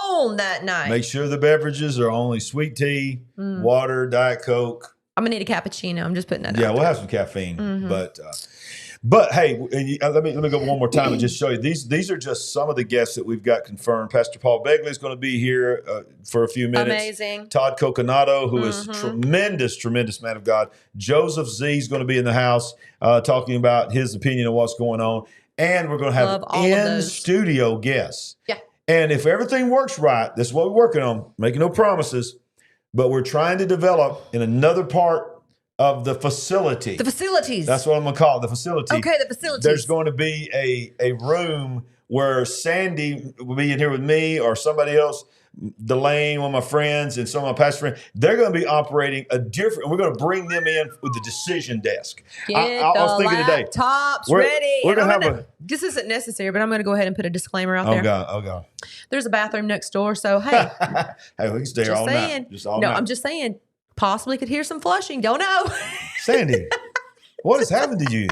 on that night. Make sure the beverages are only sweet tea, water, Diet Coke. I'm gonna need a cappuccino. I'm just putting that. Yeah, we'll have some caffeine, but hey, let me go one more time and just show you these are just some of the guests that we've got confirmed. Pastor Paul Begley is going to be here for a few minutes. Amazing. Todd Coconato, who is tremendous man of God. Joseph Z is going to be in the house talking about his opinion on what's going on. and we're going to have in-studio guests. Yeah. And if everything works right, this is what we're working on, making no promises, but we're trying to develop in another part of the facility. The facilities. That's what I'm going to call it, the facility. Okay, the facilities. There's going to be a room where Sandy will be in here with me or somebody else, Delane, one of my friends, and some of my past friends. They're going to be operating a different, we're going to bring them in with the decision desk. Get I was thinking today. Laptops ready. We're going to have this isn't necessary, but I'm going to go ahead and put a disclaimer out there. Oh, God. There's a bathroom next door, so hey. Hey, we can stay here all night. Just all night. I'm just saying, possibly could hear some flushing. Don't know. Sandy, what has happened to you?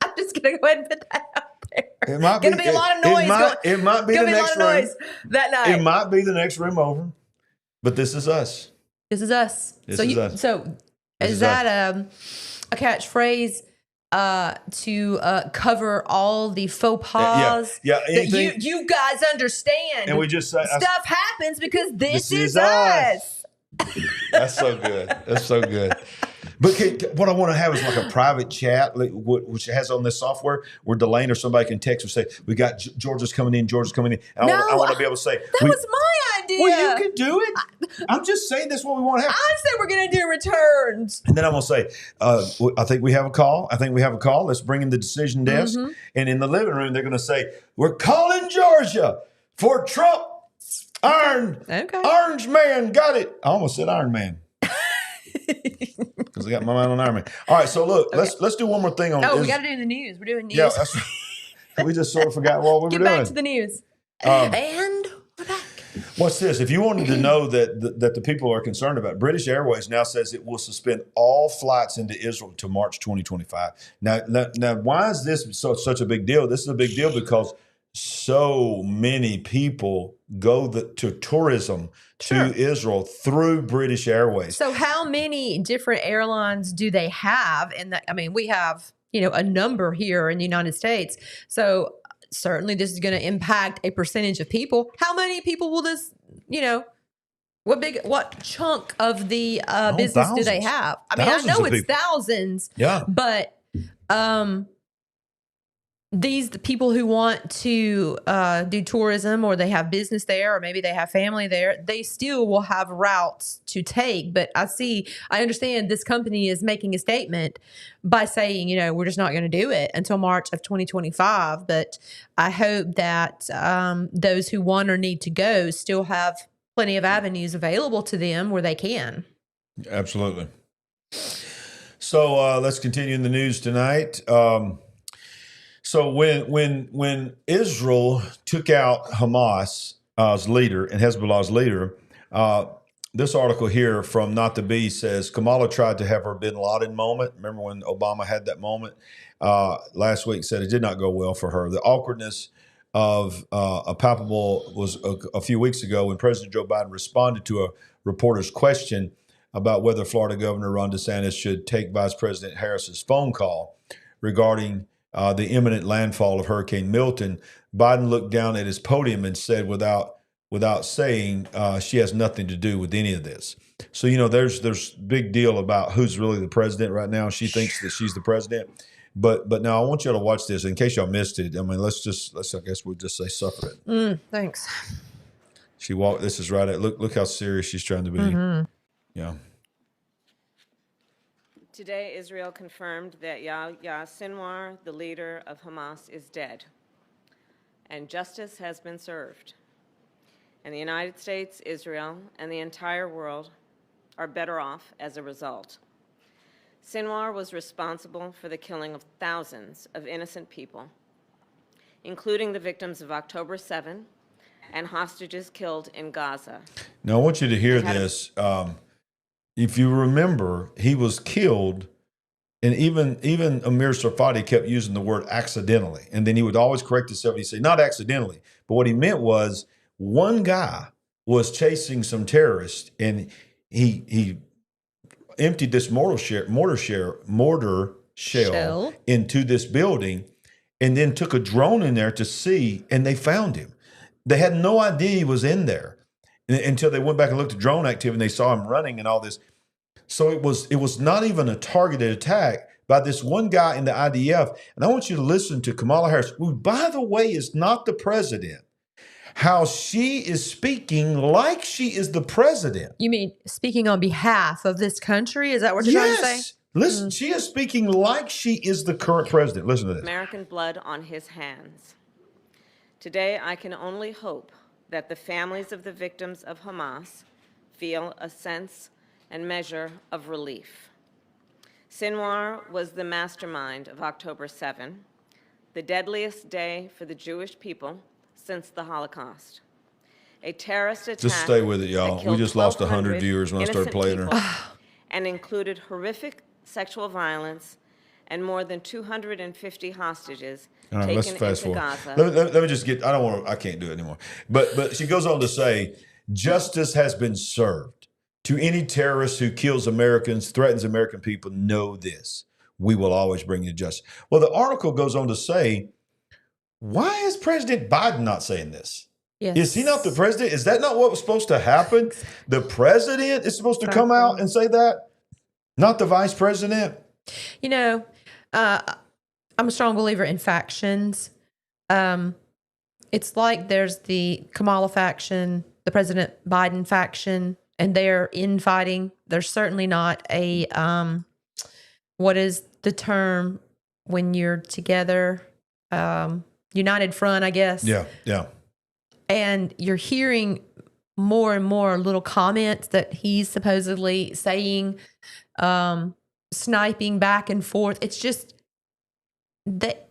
I'm just going to go ahead and put that out there. It might be a lot of noise. It might be the next room that night. It might be the next room over, but this is us. This is us. Us. So is that a catchphrase to cover all the faux pas? Yeah. That you guys understand. And we just say stuff happens because this is us. That's so good. That's so good. But what I want to have is like a private chat, which has on this software where Delane or somebody can text or say, we got Georgia's coming in. And I want to be able to say. That was my idea. Well, you can do it. I'm just saying that's what we want to have. I said we're going to do returns. And then I'm going to say, I think we have a call. Let's bring in the decision desk. Mm-hmm. And in the living room, they're going to say, we're calling Georgia for Trump. Orange man. Got it. I almost said Iron Man. Because I got my mind on Iron Man. All right, so look, let's do one more thing on this. We got to do the news. We're doing news. Yeah, we just sort of forgot what we were doing. Get back to the news. And we're back. What's this? If you wanted to know that the people are concerned about, British Airways now says it will suspend all flights into Israel to March 2025. Now, why is this such a big deal? This is a big deal because so many people go to tourism to Israel through British Airways. So how many different airlines do they have? And we have, a number here in the United States. So certainly this is going to impact a percentage of people. How many people will this, what chunk of the business do they have? I know it's thousands. Yeah. But the people who want to do tourism, or they have business there, or maybe they have family there, they still will have routes to take. But I understand this company is making a statement by saying, we're just not going to do it until March of 2025. But I hope that those who want or need to go still have plenty of avenues available to them where they can. Absolutely. So let's continue in the news tonight. So when Israel took out Hamas's leader and Hezbollah's leader, this article here from Not the Bee says Kamala tried to have her bin Laden moment. Remember when Obama had that moment last week? Said it did not go well for her. The awkwardness of a palpable was a few weeks ago when President Joe Biden responded to a reporter's question about whether Florida Governor Ron DeSantis should take Vice President Harris's phone call regarding the imminent landfall of Hurricane Milton. Biden looked down at his podium and said, without saying, she has nothing to do with any of this. So, there's big deal about who's really the president right now. She thinks that she's the president. But now I want you to watch this in case y'all missed it. I guess we'll just say suffer it. Thanks. She walked, this is right at, look how serious she's trying to be. Mm-hmm. Yeah. Today, Israel confirmed that Yahya Sinwar, the leader of Hamas, is dead, and justice has been served. And the United States, Israel, and the entire world are better off as a result. Sinwar was responsible for the killing of thousands of innocent people, including the victims of October 7 and hostages killed in Gaza. Now, I want you to hear this. If you remember, he was killed, and even Amir Sarfati kept using the word accidentally. And then he would always correct himself. He'd say, not accidentally. But what he meant was one guy was chasing some terrorists, and he emptied this mortar shell into this building, and then took a drone in there to see, and they found him. They had no idea he was in there until they went back and looked at drone activity, and they saw him running and all this. So it was not even a targeted attack, by this one guy in the IDF. And I want you to listen to Kamala Harris, who, by the way, is not the president, how she is speaking like she is the president. You mean speaking on behalf of this country? Is that what you're trying to say? Listen, she is speaking like she is the current president. Listen to this. American blood on his hands. Today, I can only hope that the families of the victims of Hamas feel a sense and measure of relief. Sinwar was the mastermind of October 7, the deadliest day for the Jewish people since the Holocaust. A terrorist attack. Just stay with it, y'all. We just lost 100 viewers when I started playing her. And included horrific sexual violence and more than 250 hostages taken let's fast into forward. Gaza. Let me just get, I can't do it anymore. But she goes on to say, justice has been served. To any terrorist who kills Americans, threatens American people, know this. We will always bring you justice. Well, the article goes on to say, why is President Biden not saying this? Yes. Is he not the president? Is that not what was supposed to happen? The president is supposed to come out and say that, not the vice president? You know, I'm a strong believer in factions. It's like there's the Kamala faction, the President Biden faction, and they're infighting. There's certainly not a, what is the term when you're together? United front, I guess. Yeah, yeah. And you're hearing more and more little comments that he's supposedly saying, sniping back and forth. It's just that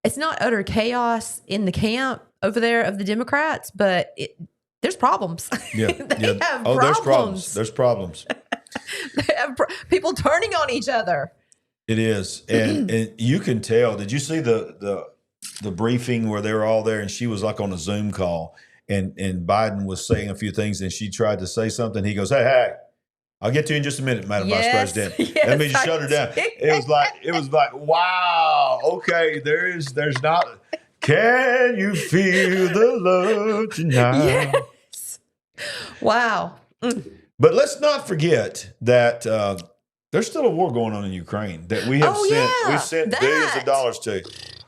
it's not utter chaos in the camp over there of the Democrats, but there's problems. Yeah, they have oh, problems. There's problems. They have people turning on each other. It is, and you can tell. Did you see the briefing where they were all there, and she was like on a Zoom call, and Biden was saying a few things, and she tried to say something. He goes, "Hey, I'll get to you in just a minute, Madam Vice President." Yes, Let me just shut her down. It was like, wow, okay, there's not. Can you feel the love tonight? Yes. Wow. But let's not forget that there's still a war going on in Ukraine that we have sent billions of dollars to.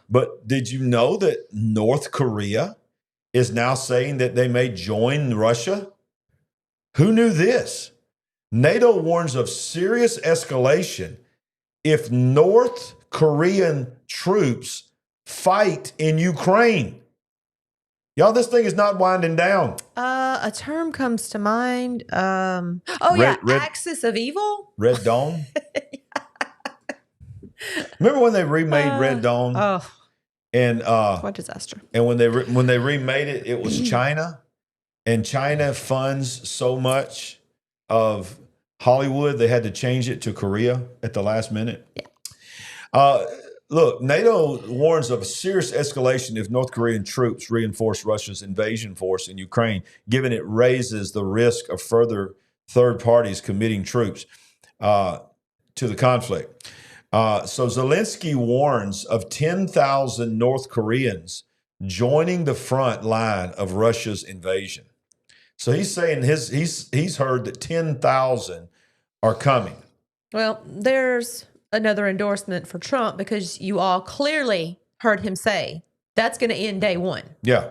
But did you know that North Korea is now saying that they may join Russia? Who knew this? NATO warns of serious escalation if North Korean troops fight in Ukraine. Y'all, this thing is not winding down. A term comes to mind. Red, Axis of Evil? Red Dawn? Remember when they remade Red Dawn? Oh. And what disaster. And when they remade it, it was China. And China funds so much of Hollywood, they had to change it to Korea at the last minute. Yeah. Look, NATO warns of a serious escalation if North Korean troops reinforce Russia's invasion force in Ukraine, given it raises the risk of further third parties committing troops to the conflict. So Zelensky warns of 10,000 North Koreans joining the front line of Russia's invasion. So he's saying he's heard that 10,000 are coming. Well, there's another endorsement for Trump because you all clearly heard him say that's going to end day one. Yeah.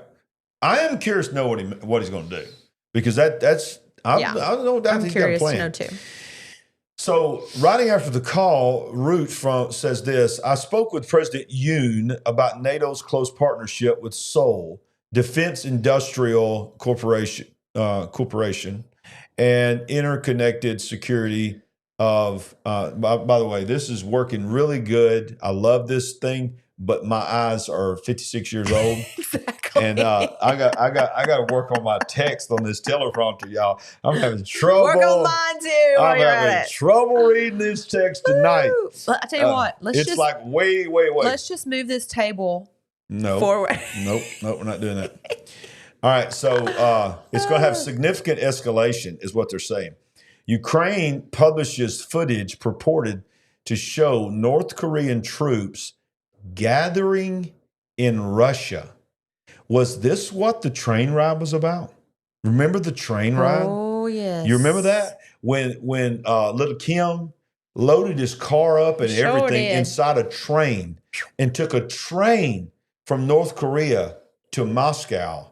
I am curious to know what he's going to do because I don't know that he's got a plan. I'm curious to know too. So, writing after the call, Root says this: I spoke with President Yoon about NATO's close partnership with Seoul Defense Industrial Corporation, and interconnected security of. By the way, this is working really good. I love this thing, but my eyes are 56 years old. Exactly. And I got to work on my text on this teleprompter, y'all. I'm having trouble. Work on mine too. I'm having trouble reading this text tonight. Well, I tell you what, it's like way. Let's just move this table forward. Nope, we're not doing that. All right, so it's going to have significant escalation, is what they're saying. Ukraine publishes footage purported to show North Korean troops gathering in Russia. Was this what the train ride was about? Remember the train ride? Oh, yes. You remember that? When little Kim loaded his car up and Sure everything did. inside a train and took a train from North Korea to Moscow.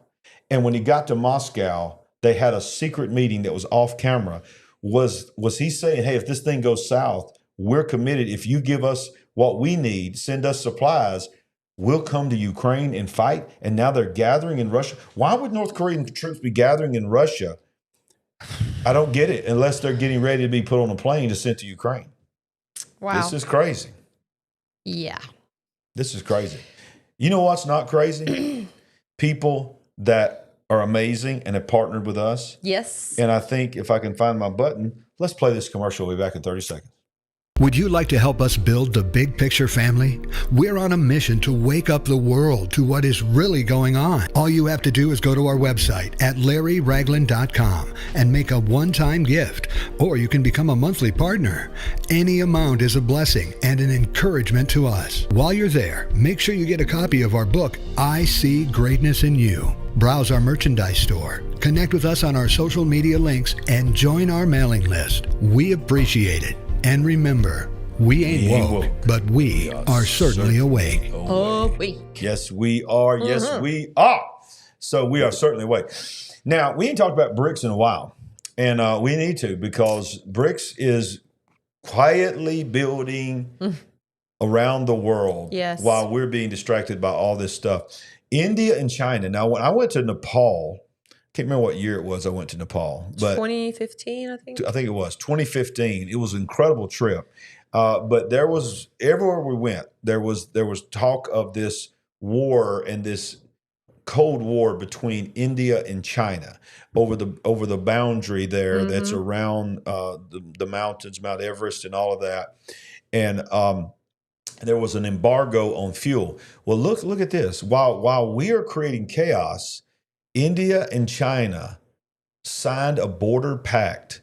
And when he got to Moscow, they had a secret meeting that was off camera. Was he saying, hey, if this thing goes south, we're committed. If you give us what we need, send us supplies, we'll come to Ukraine and fight. And now they're gathering in Russia. Why would North Korean troops be gathering in Russia? I don't get it, unless they're getting ready to be put on a plane to send to Ukraine. Wow. This is crazy. Yeah. This is crazy. You know what's not crazy? People that are amazing and have partnered with us. Yes. And I think if I can find my button, let's play this commercial. We'll be back in 30 seconds. Would you like to help us build the big picture family? We're on a mission to wake up the world to what is really going on. All you have to do is go to our website at LarryRagland.com and make a one-time gift, or you can become a monthly partner. Any amount is a blessing and an encouragement to us. While you're there, make sure you get a copy of our book, I See Greatness in You. Browse our merchandise store, connect with us on our social media links, and join our mailing list. We appreciate it. And remember, we ain't woke, but we are certainly awake. Awake. Yes, we are. Yes, we are. So we are certainly awake. Now, we ain't talked about BRICS in a while, and we need to, because BRICS is quietly building around the world while we're being distracted by all this stuff. India and China. Now, when I went to Nepal, can't remember what year it was I went to Nepal. But 2015, I think. I think it was 2015. It was an incredible trip. But there was, everywhere we went, there was talk of this war and this Cold War between India and China over the boundary there that's around the mountains, Mount Everest and all of that. And there was an embargo on fuel. Well, look at this. While we are creating chaos, India and China signed a border pact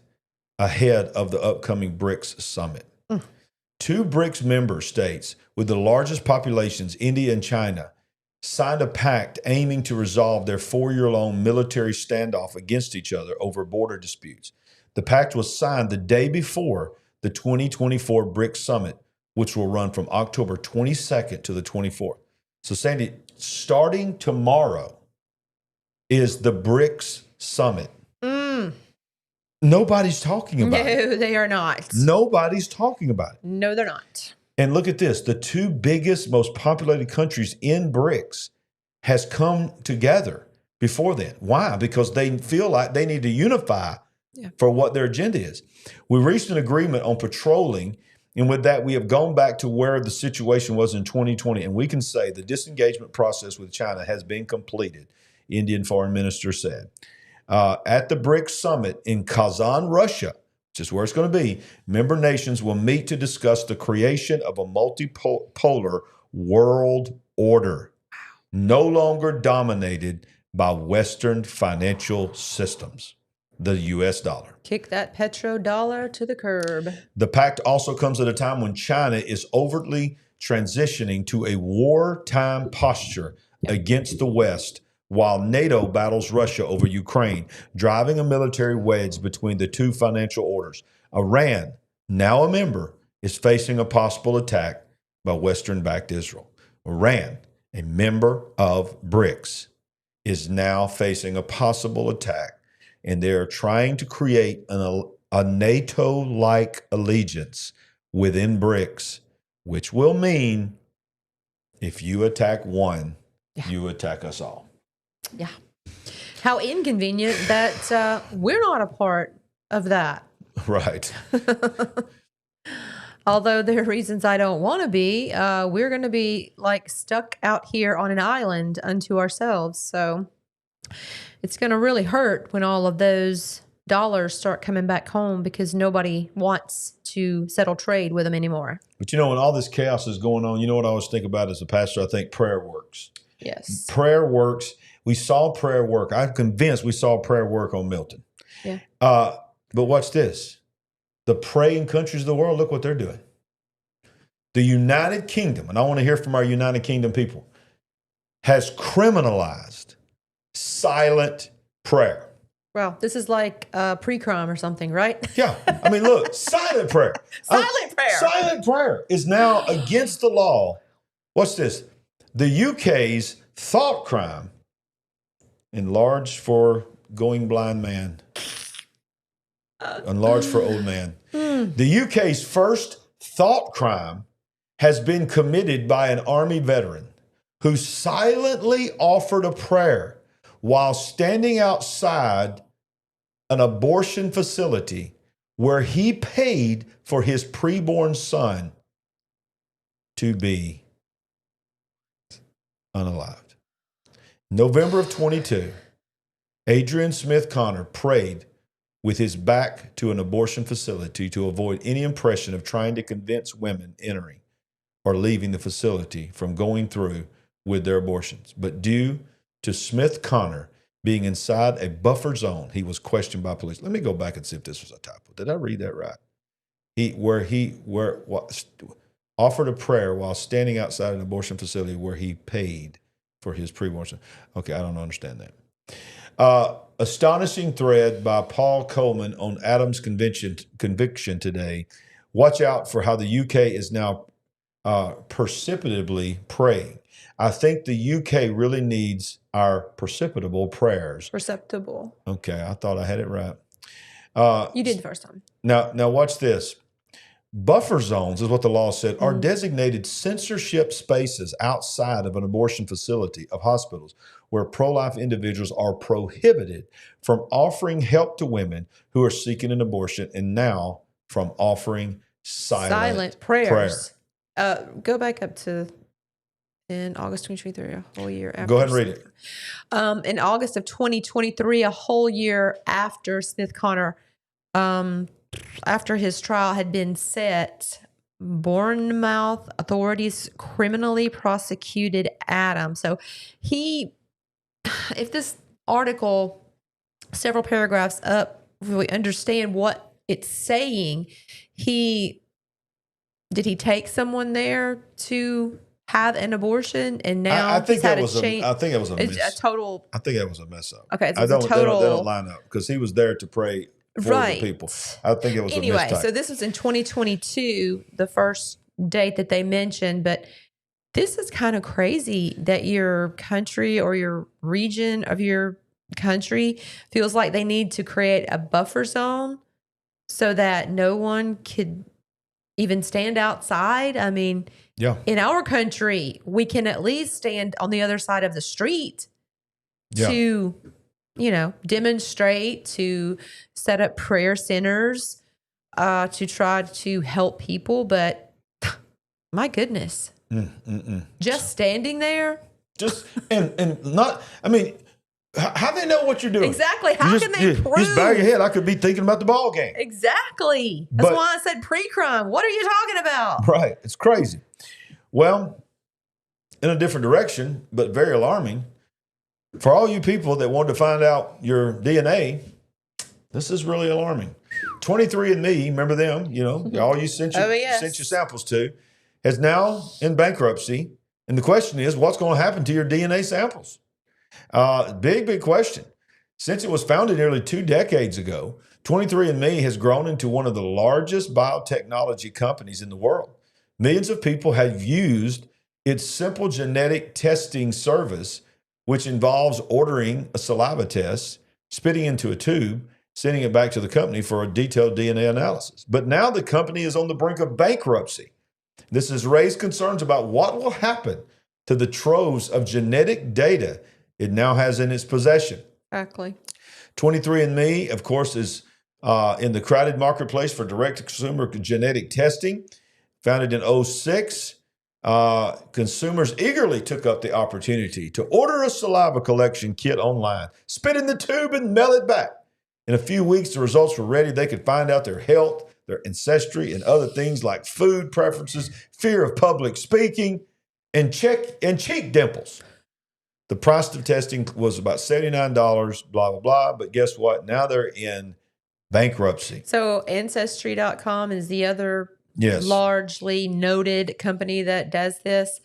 ahead of the upcoming BRICS summit. Two BRICS member states with the largest populations, India and China, signed a pact aiming to resolve their 4-year-long military standoff against each other over border disputes. The pact was signed the day before the 2024 BRICS summit, which will run from October 22nd to the 24th. So, Sandy, starting tomorrow is the BRICS summit. Nobody's talking about it. No, they are not. Nobody's talking about it. No, they're not. And look at this. The two biggest, most populated countries in BRICS has come together before then. Why? Because they feel like they need to unify for what their agenda is. We reached an agreement on patrolling, and with that, we have gone back to where the situation was in 2020. And we can say the disengagement process with China has been completed, Indian Foreign Minister said. At the BRICS summit in Kazan, Russia, which is where it's going to be, member nations will meet to discuss the creation of a multipolar world order, no longer dominated by Western financial systems, the U.S. dollar. Kick that petrodollar to the curb. The pact also comes at a time when China is overtly transitioning to a wartime posture against the West, while NATO battles Russia over Ukraine, driving a military wedge between the two financial orders. Iran, now a member, is facing a possible attack by Western-backed Israel. Iran, a member of BRICS, is now facing a possible attack, and they are trying to create a NATO-like allegiance within BRICS, which will mean if you attack one, you attack us all. Yeah. How inconvenient that we're not a part of that. Right. Although there are reasons I don't want to be, we're going to be like stuck out here on an island unto ourselves. So it's going to really hurt when all of those dollars start coming back home because nobody wants to settle trade with them anymore. But you know, when all this chaos is going on, you know what I always think about as a pastor? I think prayer works. Yes. Prayer works. We saw prayer work. I'm convinced we saw prayer work on Milton. Yeah. But watch this. The praying countries of the world, look what they're doing. The United Kingdom, and I want to hear from our United Kingdom people, has criminalized silent prayer. Well, this is like pre-crime or something, right? Yeah. I mean, look, silent prayer. Silent prayer. Silent prayer is now against the law. What's this? The UK's thought crime, enlarged for going blind man, enlarged for old man. The UK's first thought crime has been committed by an Army veteran who silently offered a prayer while standing outside an abortion facility where he paid for his preborn son to be unalived. November of 22, Adrian Smith Connor prayed with his back to an abortion facility to avoid any impression of trying to convince women entering or leaving the facility from going through with their abortions. But due to Smith Connor being inside a buffer zone, he was questioned by police. Let me go back and see if this was a typo. Did I read that right? He offered a prayer while standing outside an abortion facility where he paid for his pre-abortion. Okay, I don't understand that. Astonishing thread by Paul Coleman on Adams' conviction today. Watch out for how the UK is now precipitatively praying. I think the UK really needs our precipitable prayers. Perceptible. Okay, I thought I had it right. You did the first time. Now watch this. Buffer zones, is what the law said, are designated censorship spaces outside of an abortion facility of hospitals where pro-life individuals are prohibited from offering help to women who are seeking an abortion, and now from offering silent prayers. Go back up to in August 2023, a whole year after. Go ahead and read it. In August of 2023, a whole year after Smith Connor, after his trial had been set, Bournemouth authorities criminally prosecuted Adam. So if this article, several paragraphs up, we understand what it's saying, did he take someone there to have an abortion, and now I think that was a change? I think it was a It's mess. a total. I think that was a mess up. Okay, so they it's a total. don't line up because he was there to pray for the people. I think it was a Anyway, mistype. so this was in 2022, the first date that they mentioned, but this is kind of crazy that your country or your region of your country feels like they need to create a buffer zone so that no one could even stand outside. I mean, in our country, we can at least stand on the other side of the street to, demonstrate, to set up prayer centers, to try to help people. But my goodness, just standing there. And not, I mean, how do they know what you're doing? Exactly. How can they prove? Just bow your head. I could be thinking about the ball game. Exactly. That's why I said pre-crime. What are you talking about? Right. It's crazy. Well, in a different direction, but very alarming, for all you people that want to find out your DNA, this is really alarming. 23andMe, remember them? All you sent your samples to, is now in bankruptcy. And the question is, what's going to happen to your DNA samples? Big question. Since it was founded nearly 2 decades ago, 23andMe has grown into one of the largest biotechnology companies in the world. Millions of people have used its simple genetic testing service, which involves ordering a saliva test, spitting into a tube, sending it back to the company for a detailed DNA analysis. But now the company is on the brink of bankruptcy. This has raised concerns about what will happen to the troves of genetic data it now has in its possession. Exactly. 23andMe, of course, is in the crowded marketplace for direct-to-consumer genetic testing. Founded in 2006, consumers eagerly took up the opportunity to order a saliva collection kit online, spit in the tube, and mail it back. In a few weeks, the results were ready. They could find out their health, their ancestry, and other things like food preferences, fear of public speaking, and cheek dimples. The price of testing was about $79, blah, blah, blah. But guess what? Now they're in bankruptcy. So Ancestry.com is the other largely noted company that does this.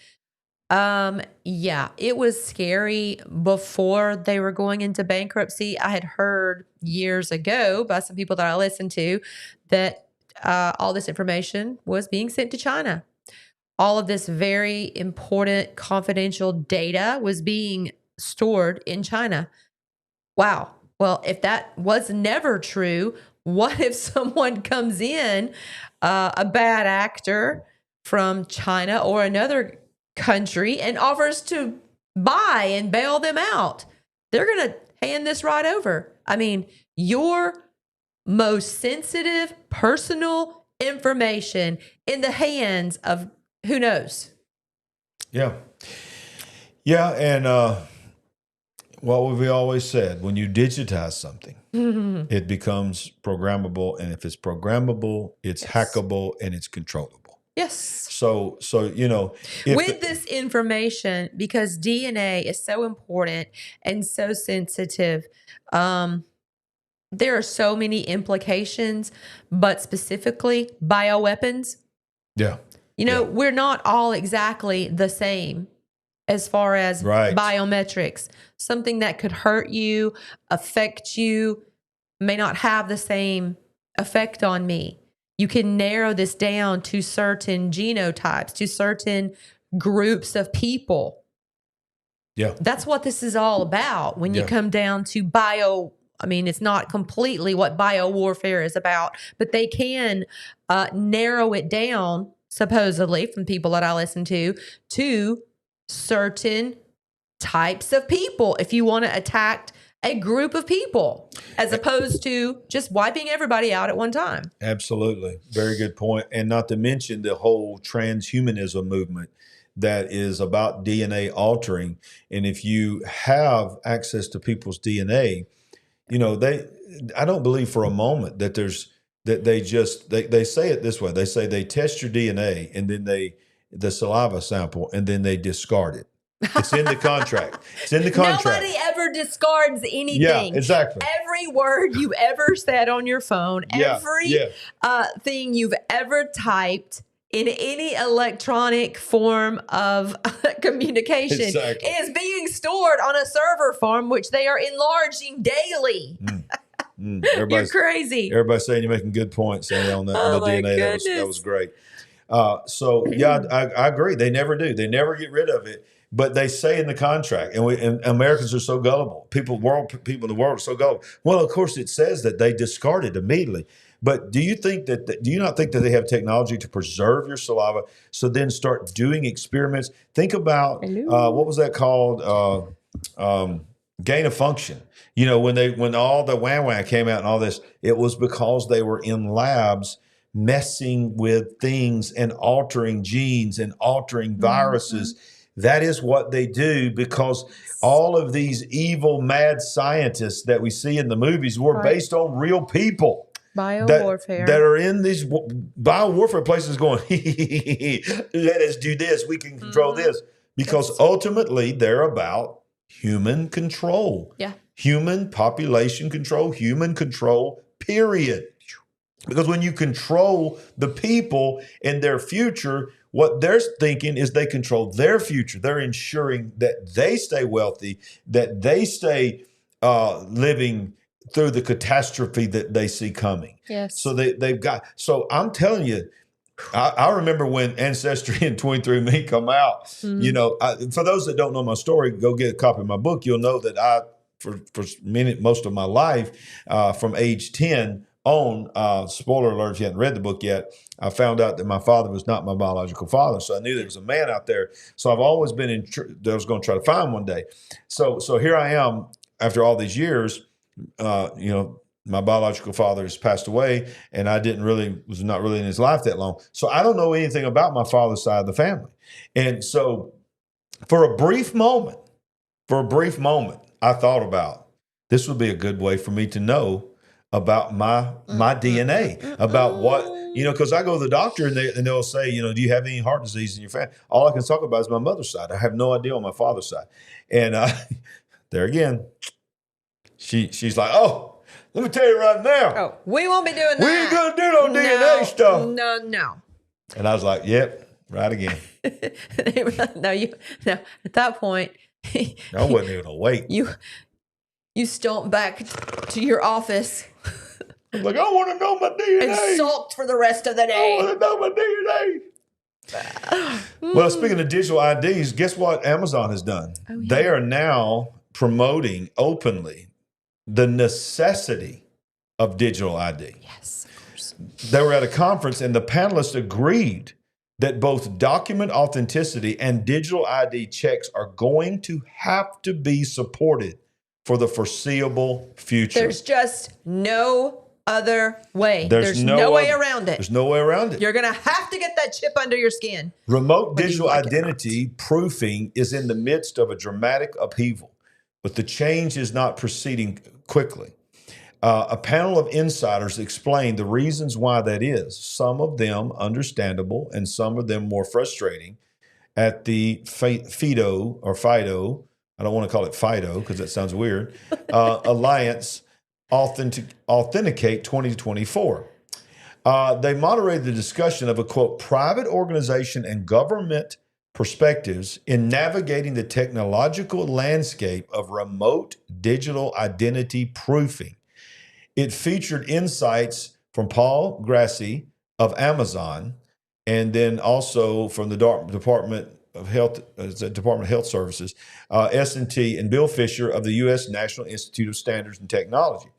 Yeah, it was scary before they were going into bankruptcy. I had heard years ago by some people that I listened to that all this information was being sent to China. All of this very important confidential data was being stored in China. Wow. Well, if that was never true, what if someone comes in, a bad actor from China or another country, and offers to buy and bail them out? They're going to hand this right over. I mean, your most sensitive personal information in the hands of who knows? Yeah. Yeah. And what have we always said? When you digitize something, it becomes programmable. And if it's programmable, it's hackable and it's controllable. Yes. So you know, with this information, because DNA is so important and so sensitive, there are so many implications, but specifically bioweapons. Yeah. You know, we're not all exactly the same as far as biometrics. Something that could hurt you, affect you, may not have the same effect on me. You can narrow this down to certain genotypes, to certain groups of people. Yeah. That's what this is all about. When you come down to I mean, it's not completely what bio warfare is about, but they can narrow it down, supposedly, from people that I listen to certain types of people. If you want to attack a group of people, as opposed to just wiping everybody out at one time. Absolutely. Very good point. And not to mention the whole transhumanism movement that is about DNA altering. And if you have access to people's DNA, you know, I don't believe for a moment that they say it this way. They say they test your DNA and then the saliva sample and then they discard it. It's in the contract. It's in the contract. Nobody ever discards anything. Yeah, exactly. Every word you ever said on your phone, every thing you've ever typed in any electronic form of communication is being stored on a server farm, which they are enlarging daily. You're crazy. Everybody's saying you're making good points, Sandy, on the DNA. That was great. I agree. They never do. They never get rid of it. But they say in the contract, and Americans are so gullible. People in the world are so gullible. Well, of course, it says that they discard it immediately. But do you not think that they have technology to preserve your saliva? So then start doing experiments. Think about what was that called? Gain of function. You know, when all the wah came out and all this, it was because they were in labs messing with things and altering genes and altering viruses. That is what they do, because all of these evil, mad scientists that we see in the movies were based on real people. Biowarfare. That are in these biowarfare places going, let us do this. We can control this. Because ultimately they're about human control. Yeah. Human population control, human control, period. Because when you control the people and their future, what they're thinking is they control their future. They're ensuring that they stay wealthy, that they stay living through the catastrophe that they see coming. Yes. So so I'm telling you, I remember when Ancestry and 23andMe come out, you know, for those that don't know my story, go get a copy of my book. You'll know that for most of my life, from age 10 on, spoiler alert if you hadn't read the book yet, I found out that my father was not my biological father. So I knew there was a man out there. So I've always been that I was going to try to find one day. So here I am after all these years, you know, my biological father has passed away and I was not really in his life that long. So I don't know anything about my father's side of the family. And so for a brief moment, I thought about this would be a good way for me to know about my DNA, about what, you know, because I go to the doctor and they'll say, you know, do you have any heart disease in your family? All I can talk about is my mother's side. I have no idea on my father's side. And there again, she's like, oh, let me tell you right now. Oh, we won't be doing that. We ain't going to do no DNA stuff. No. And I was like, yep, Right again. No, at that point, I wasn't even awake. You stomped back to your office. I was like, I want to know my DNA. And sulked for the rest of the day. I want to know my DNA. Well, speaking of digital IDs, guess what Amazon has done? Oh, yeah. They are now promoting openly the necessity of digital ID. Yes, of course. They were at a conference and the panelists agreed that both document authenticity and digital ID checks are going to have to be supported for the foreseeable future. There's just no other way. There's no way around it. There's no way around it. You're going to have to get that chip under your skin. Remote digital identity proofing is in the midst of a dramatic upheaval, but the change is not proceeding quickly. A panel of insiders explained the reasons why that is, some of them understandable and some of them more frustrating, at the FIDO, I don't want to call it FIDO because that sounds weird, Alliance Authenticate 2024. They moderated the discussion of a, quote, private organization and government perspectives in navigating the technological landscape of remote digital identity proofing. It featured insights from Paul Grassi of Amazon, and then also from the Department of Health Services, S&T, and Bill Fisher of the U.S. National Institute of Standards and Technology,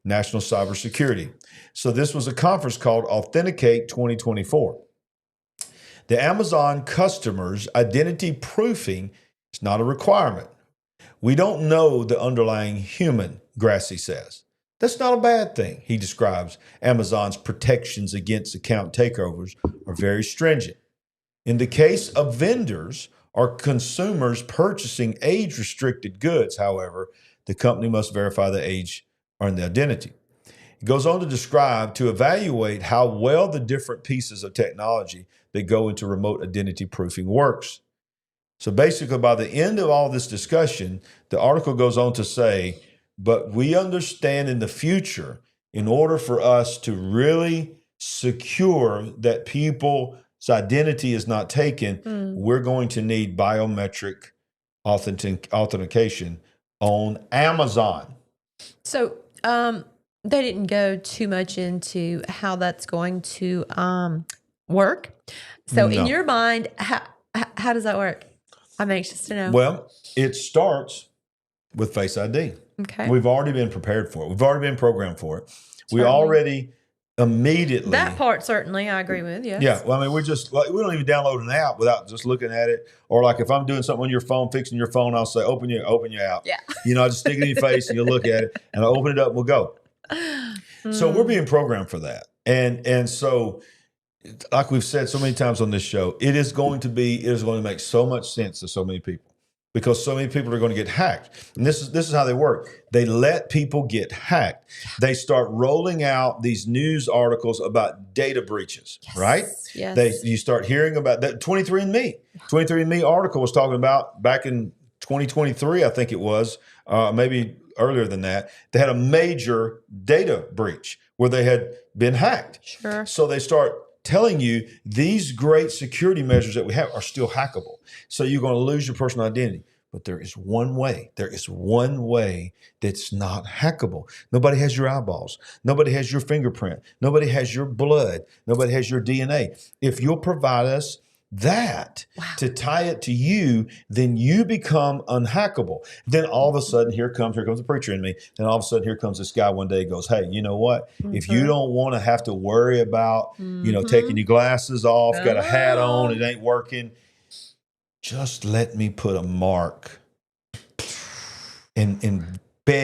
National Cybersecurity. So this was a conference called Authenticate 2024. The Amazon customers' identity proofing is not a requirement. We don't know the underlying human, Grassi says. That's not a bad thing. He describes Amazon's protections against account takeovers are very stringent. In the case of vendors or consumers purchasing age-restricted goods, however, the company must verify the age or the identity. It goes on to describe, to evaluate how well the different pieces of technology that go into remote identity proofing works. So basically, by the end of all this discussion, the article goes on to say, but we understand in the future, in order for us to really secure that people's identity is not taken, we're going to need biometric authentication on Amazon. So they didn't go too much into how that's going to work. So in your mind, how does that work? I'm anxious to know. Well, it starts with Face ID. Okay. We've already been prepared for it. We've already been programmed for it. Certainly. We already immediately. That part, certainly, I agree with, yes. Yeah. Well, I mean, we don't even download an app without just looking at it. Or like if I'm doing something on your phone, fixing your phone, I'll say, open your app. Yeah. I just stick it in your face and you look at it and I open it up and we'll go. So we're being programmed for that. And so, like we've said so many times on this show, it is going to make so much sense to so many people. Because so many people are going to get hacked. And this is how they work. They let people get hacked. They start rolling out these news articles about data breaches, right? Yes. You start hearing about that. 23andMe article was talking about back in 2023, I think it was, maybe earlier than that. They had a major data breach where they had been hacked. Sure. So they start telling you these great security measures that we have are still hackable. So you're going to lose your personal identity. But there is one way. There is one way that's not hackable. Nobody has your eyeballs. Nobody has your fingerprint. Nobody has your blood. Nobody has your DNA. If you'll provide us that to tie it to you, then you become unhackable. Then all of a sudden, here comes the preacher in me. Then all of a sudden, here comes this guy one day goes, hey, you know what? If you don't want to have to worry about, taking your glasses off, got a hat on, it ain't working, just let me put a mark and embed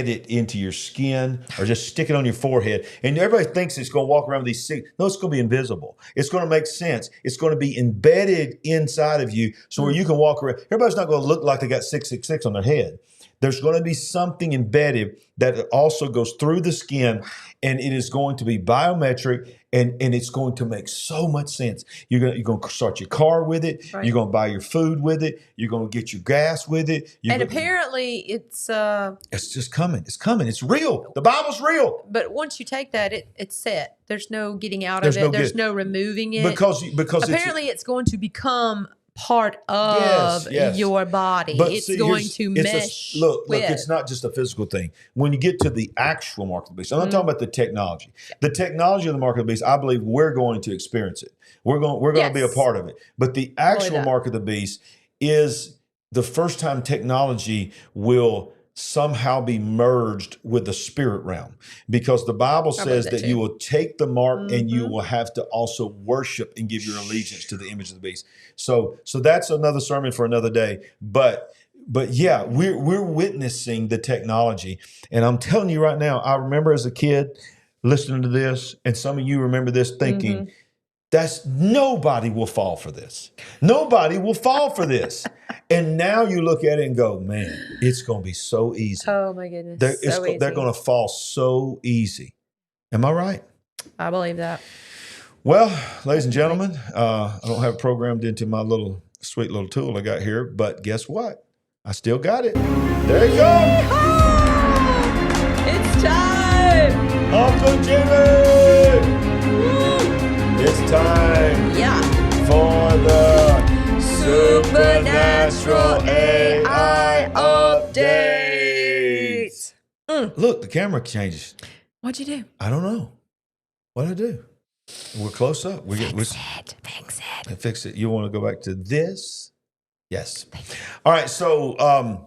it into your skin or just stick it on your forehead. And everybody thinks it's going to walk around with these six. No, it's going to be invisible. It's going to make sense. It's going to be embedded inside of you so where you can walk around. Everybody's not going to look like they got 666 on their head. There's going to be something embedded that also goes through the skin, and it is going to be biometric, and it's going to make so much sense. You're going to start your car with it. Right. You're going to buy your food with it. You're going to get your gas with it. And apparently it's just coming. It's coming. It's real. The Bible's real. But once you take that, it's set. There's no getting out of it. There's no removing it. Because apparently it's going to become part of your body. But it's see, going to mesh. Look, it's not just a physical thing. When you get to the actual mark of the beast, I'm not talking about the technology. The technology of the mark of the beast, I believe we're going to experience it. We're going to be a part of it. But the actual mark of the beast is the first time technology will somehow be merged with the spirit realm, because the Bible says that you will take the mark and you will have to also worship and give your allegiance to the image of the beast. So that's another sermon for another day. But yeah, we're witnessing the technology, and I'm telling you right now, I remember as a kid listening to this, and some of you remember this thinking, nobody will fall for this. Nobody will fall for this. And now you look at it and go, man, it's going to be so easy. Oh my goodness. They're going to fall so easy. Am I right? I believe that. Well, ladies and gentlemen, I don't have it programmed into my sweet little tool I got here, but guess what? I still got it. There you go. It's time. Uncle Jimmy. It's time for the Supernatural AI update. Look, the camera changes. What'd you do? I don't know. What'd I do? We're close up. Fix it. Fix it. You want to go back to this? Yes. All right. So,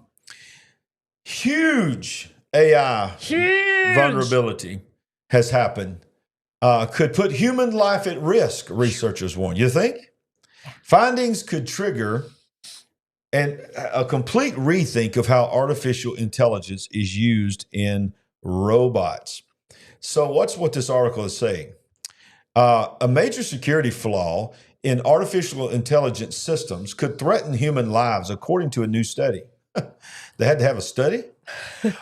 huge AI vulnerability has happened. Could put human life at risk, researchers warn. You think? Findings could trigger a complete rethink of how artificial intelligence is used in robots. So what this article is saying? A major security flaw in artificial intelligence systems could threaten human lives, according to a new study. They had to have a study?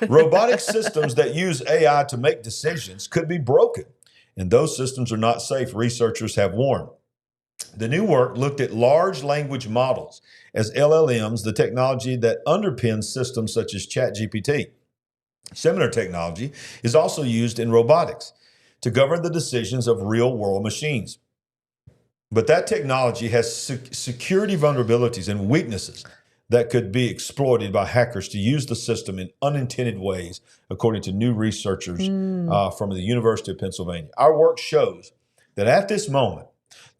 Robotic systems that use AI to make decisions could be broken, and those systems are not safe, researchers have warned. The new work looked at large language models as LLMs, the technology that underpins systems such as ChatGPT. Similar technology is also used in robotics to govern the decisions of real-world machines. But that technology has security vulnerabilities and weaknesses that could be exploited by hackers to use the system in unintended ways, according to new researchers from the University of Pennsylvania. Our work shows that at this moment,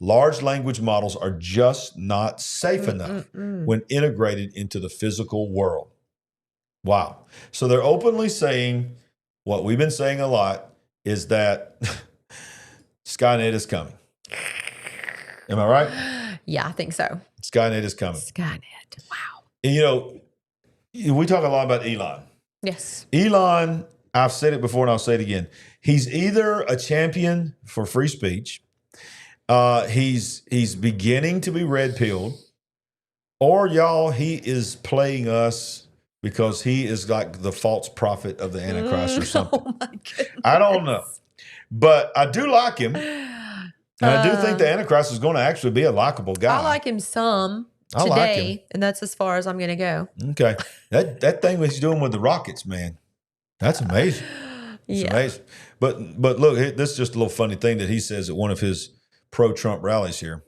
large language models are just not safe enough when integrated into the physical world. Wow. So they're openly saying what we've been saying a lot is that Skynet is coming. Am I right? Yeah, I think so. Skynet is coming. Skynet. Wow. And we talk a lot about Elon. Yes. Elon, I've said it before and I'll say it again. He's either a champion for free speech, he's beginning to be red-pilled, or he is playing us because he is like the false prophet of the Antichrist or something. Oh my goodness. I don't know. But I do like him. And I do think the Antichrist is going to actually be a likable guy. I like him some today, like him. And that's as far as I'm going to go. Okay. That thing he's doing with the rockets, man, that's amazing. It's amazing. But look, this is just a little funny thing that he says at one of his pro-Trump rallies here.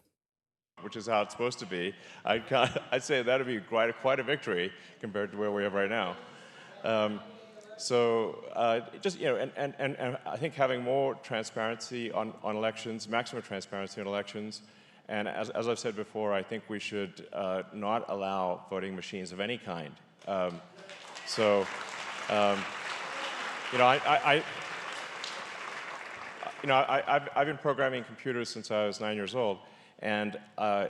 Which is how it's supposed to be. I'd say that would be quite a victory compared to where we are right now. Just, and I think having more transparency on elections, maximum transparency on elections, and as I've said before, I think we should not allow voting machines of any kind. I've been programming computers since I was 9 years old, and I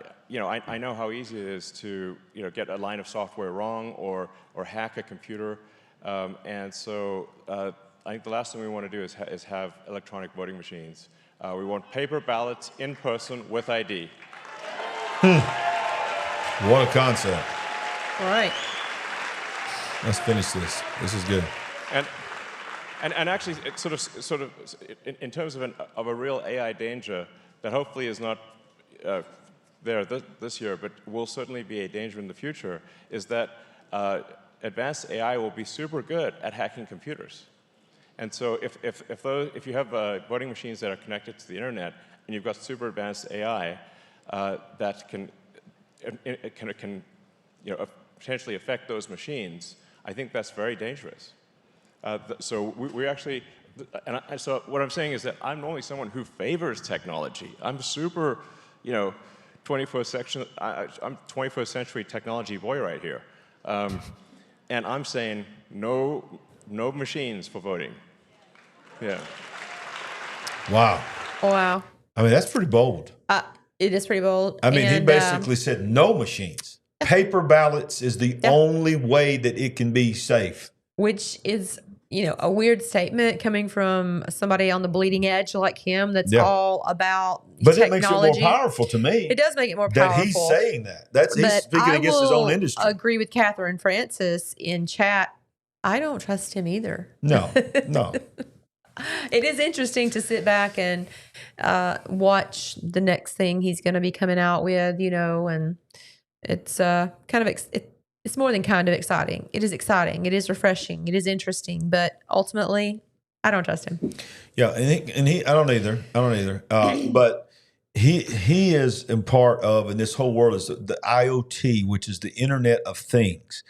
know how easy it is to get a line of software wrong or hack a computer, and so I think the last thing we want to do is have electronic voting machines. We want paper ballots in person with ID. What a concept! All right, let's finish this. This is good. And actually, it's sort of, in terms of a real AI danger that hopefully is not there this year, but will certainly be a danger in the future, is that advanced AI will be super good at hacking computers. And so if you have voting machines that are connected to the internet and you've got super advanced AI that can potentially affect those machines, I think that's very dangerous. So we actually, so what I'm saying is that I'm normally someone who favors technology. I'm super, 21st century technology boy right here. And I'm saying no machines for voting. Yeah. Wow. Wow. I mean, that's pretty bold. It is pretty bold. I mean, he basically said no machines. Paper ballots is the only way that it can be safe. Which is, a weird statement coming from somebody on the bleeding edge like him that's all about but technology. It makes it more powerful to me. It does make it more powerful. That he's saying that. He's speaking against his own industry. I agree with Catherine Francis in chat. I don't trust him either. No. It is interesting to sit back and watch the next thing he's going to be coming out with, and it's it's more than kind of exciting. It is exciting. It is refreshing. It is interesting. But ultimately, I don't trust him. Yeah, and he I don't either. But he is in part of, and this whole world is the IoT, which is the Internet of Things,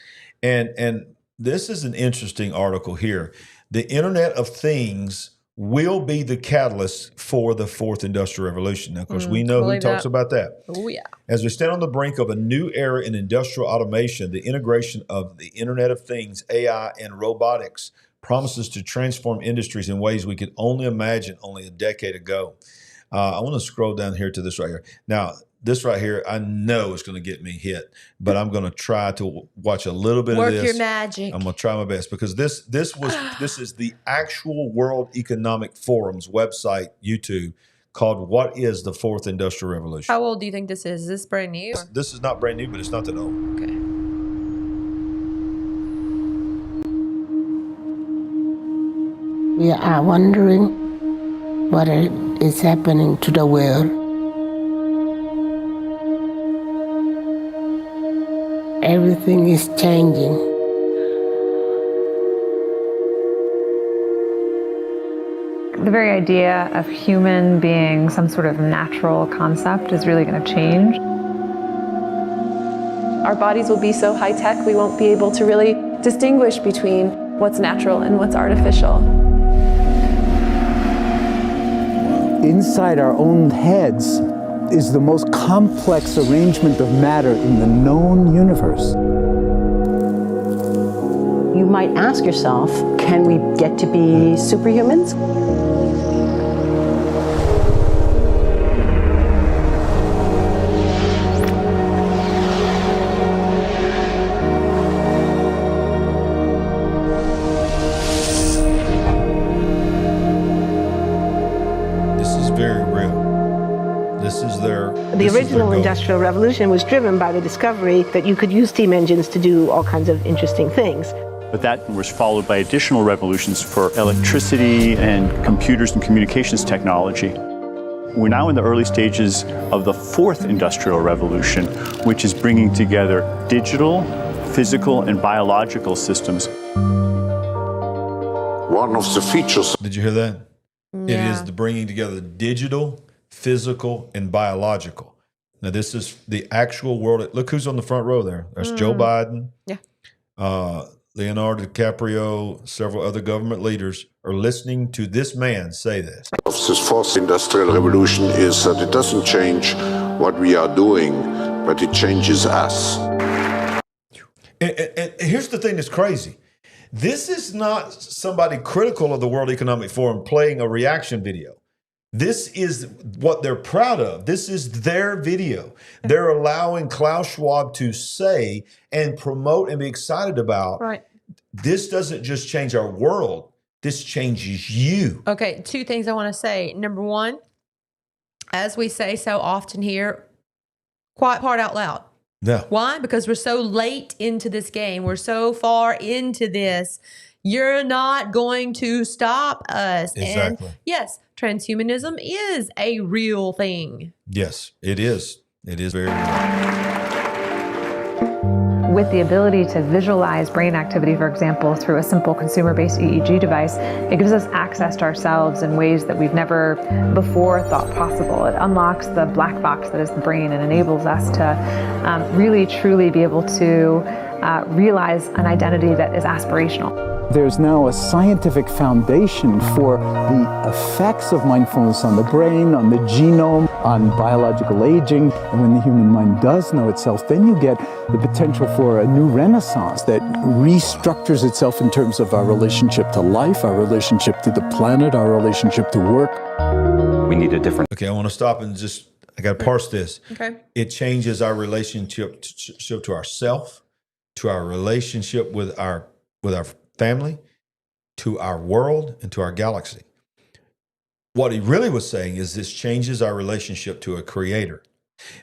and this is an interesting article here. The Internet of Things will be the catalyst for the fourth industrial revolution. Now, of course, we know who talks about that. Oh, yeah. As we stand on the brink of a new era in industrial automation, the integration of the Internet of Things, AI, and robotics promises to transform industries in ways we could only imagine only a decade ago. I want to scroll down here to this right here. Now, this right here, I know it's going to get me hit, but I'm going to try to watch a little bit of this. Work your magic. I'm going to try my best because this is the actual World Economic Forum's website, YouTube, called "What is the Fourth Industrial Revolution?" How old do you think this is? Is this brand new? This is not brand new, but it's not that old. Okay. We are wondering what is happening to the world. Everything is changing. The very idea of human being some sort of natural concept is really going to change. Our bodies will be so high-tech, we won't be able to really distinguish between what's natural and what's artificial. Inside our own heads is the most complex arrangement of matter in the known universe. You might ask yourself, can we get to be superhumans? The original Industrial Revolution was driven by the discovery that you could use steam engines to do all kinds of interesting things. But that was followed by additional revolutions for electricity and computers and communications technology. We're now in the early stages of the fourth industrial revolution, which is bringing together digital, physical, and biological systems. One of the features. Did you hear that? Yeah. It is the bringing together digital, physical, and biological. Now, this is the actual world. Look who's on the front row there. There's Joe Biden. Yeah. Leonardo DiCaprio, several other government leaders are listening to this man say this. Of this fourth industrial revolution is that it doesn't change what we are doing, but it changes us. And here's the thing that's crazy. This is not somebody critical of the World Economic Forum playing a reaction video. This is what they're proud of. This is their video. They're allowing Klaus Schwab to say and promote and be excited about. Right. This doesn't just change our world. This changes you. Okay, two things I want to say. Number one, as we say so often here, quiet part out loud. Yeah. Why? Because we're so late into this game. We're so far into this. You're not going to stop us. Exactly. And yes, transhumanism is a real thing. Yes, it is. It is very real. With the ability to visualize brain activity, for example, through a simple consumer-based EEG device, it gives us access to ourselves in ways that we've never before thought possible. It unlocks the black box that is the brain and enables us to really, truly be able to realize an identity that is aspirational. There's now a scientific foundation for the effects of mindfulness on the brain, on the genome, on biological aging. And when the human mind does know itself, then you get the potential for a new renaissance that restructures itself in terms of our relationship to life, our relationship to the planet, our relationship to work. We need a different... Okay, I want to stop and I got to parse this. Okay. It changes our relationship to ourself, to our relationship with our family, to our world, and to our galaxy. What he really was saying is this changes our relationship to a creator,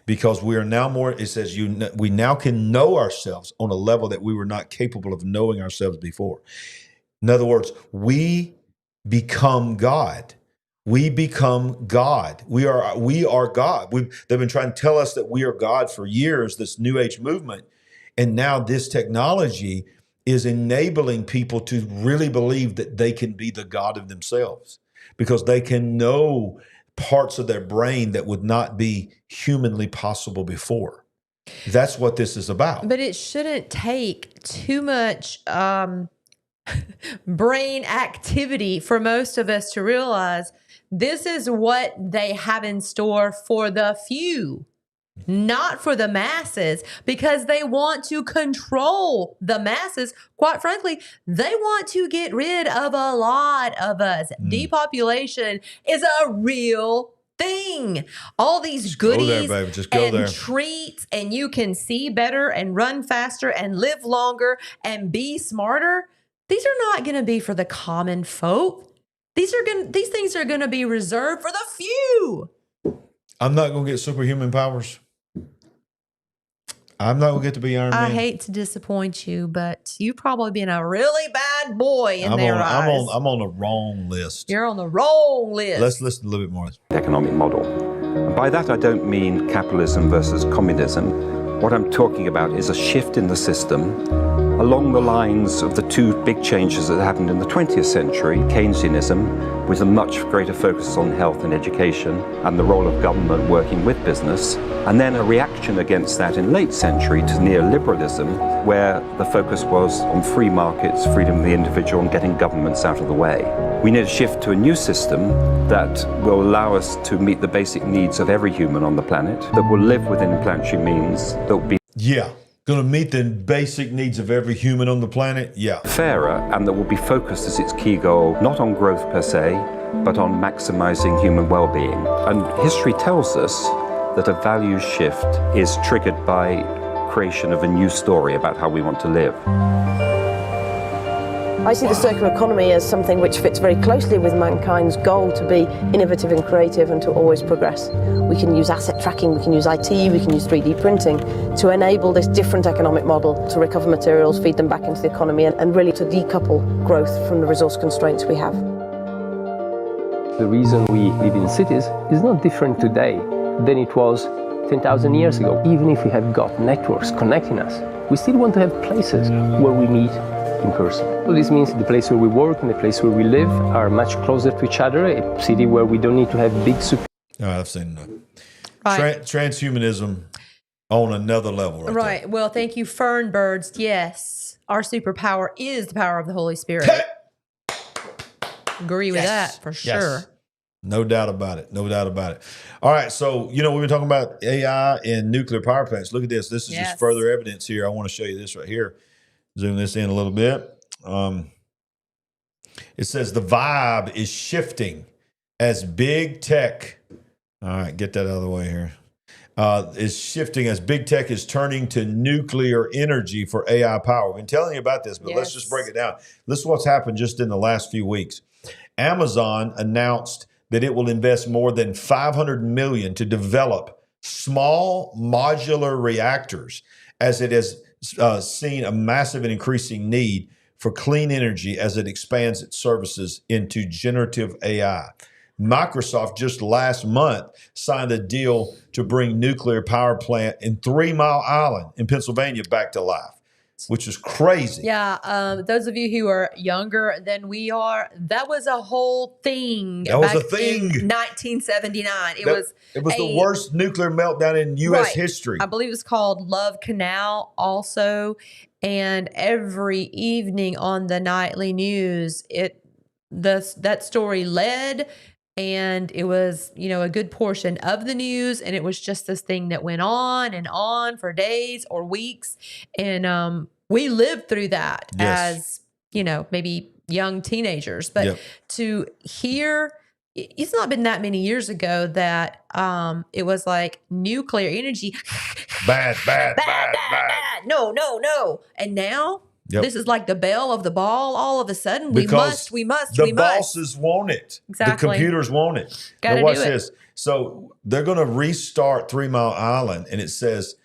because we are now more, it says we now can know ourselves on a level that we were not capable of knowing ourselves before. In other words, we become God. We become God. We are God. They've been trying to tell us that we are God for years, this New Age movement. And now this technology is enabling people to really believe that they can be the God of themselves, because they can know parts of their brain that would not be humanly possible before. That's what this is about. But it shouldn't take too much brain activity for most of us to realize this is what they have in store for the few. Not for the masses, because they want to control the masses. Quite frankly, they want to get rid of a lot of us. Depopulation is a real thing. All these goodies and treats, and you can see better and run faster and live longer and be smarter. These are not going to be for the common folk. These things are going to be reserved for the few. I'm not going to get superhuman powers. I'm not going to get to be Iron Man. I hate to disappoint you, but you've probably been a really bad boy in their eyes. I'm on the wrong list. You're on the wrong list. Let's listen a little bit more. Economic model. And by that, I don't mean capitalism versus communism. What I'm talking about is a shift in the system along the lines of the two big changes that happened in the 20th century, Keynesianism, with a much greater focus on health and education and the role of government working with business, and then a reaction against that in late century to neoliberalism, where the focus was on free markets, freedom of the individual, and getting governments out of the way. We need a shift to a new system that will allow us to meet the basic needs of every human on the planet, that will live within planetary means, that will be going to meet the basic needs of every human on the planet? Fairer, and that will be focused as its key goal, not on growth per se, but on maximizing human well-being. And history tells us that a values shift is triggered by creation of a new story about how we want to live. I see the circular economy as something which fits very closely with mankind's goal to be innovative and creative and to always progress. We can use asset tracking, we can use IT, we can use 3D printing to enable this different economic model to recover materials, feed them back into the economy, and really to decouple growth from the resource constraints we have. The reason we live in cities is not different today than it was 10,000 years ago. Even if we have got networks connecting us, we still want to have places where we meet in person. So this means the place where we work and the place where we live are much closer to each other, a city where we don't need to have big super... All right, I've seen enough. Transhumanism on another level. Right. Well, thank you, Fern Birds. Yes, our superpower is the power of the Holy Spirit. Agree with that for sure. No doubt about it. No doubt about it. All right. So, we've been talking about AI and nuclear power plants. Look at this. This is just further evidence here. I want to show you this right here. Zoom this in a little bit. It says the vibe is shifting as big tech. All right, get that out of the way here. Is shifting as big tech is turning to nuclear energy for AI power. We've been telling you about this, but let's just break it down. This is what's happened just in the last few weeks. Amazon announced that it will invest more than $500 million to develop small modular reactors, as it has seen a massive and increasing need for clean energy as it expands its services into generative AI. Microsoft just last month signed a deal to bring nuclear power plant in 3 Mile Island in Pennsylvania back to life, which is crazy. Yeah, those of you who are younger than we are, that was a whole thing. That was back a thing. in 1979. It was the worst nuclear meltdown in U.S. history. I believe it was called Love Canal also. And every evening on the nightly news, that story led. And it was, a good portion of the news. And it was just this thing that went on and on for days or weeks. And we lived through that as, maybe young teenagers. But to hear, it's not been that many years ago that it was like nuclear energy. Bad. No. And now this is like the belle of the ball. All of a sudden, because we must. The bosses want it. Exactly. The computers want it. Gotta now watch do it. this. So they're going to restart 3 Mile Island, and it says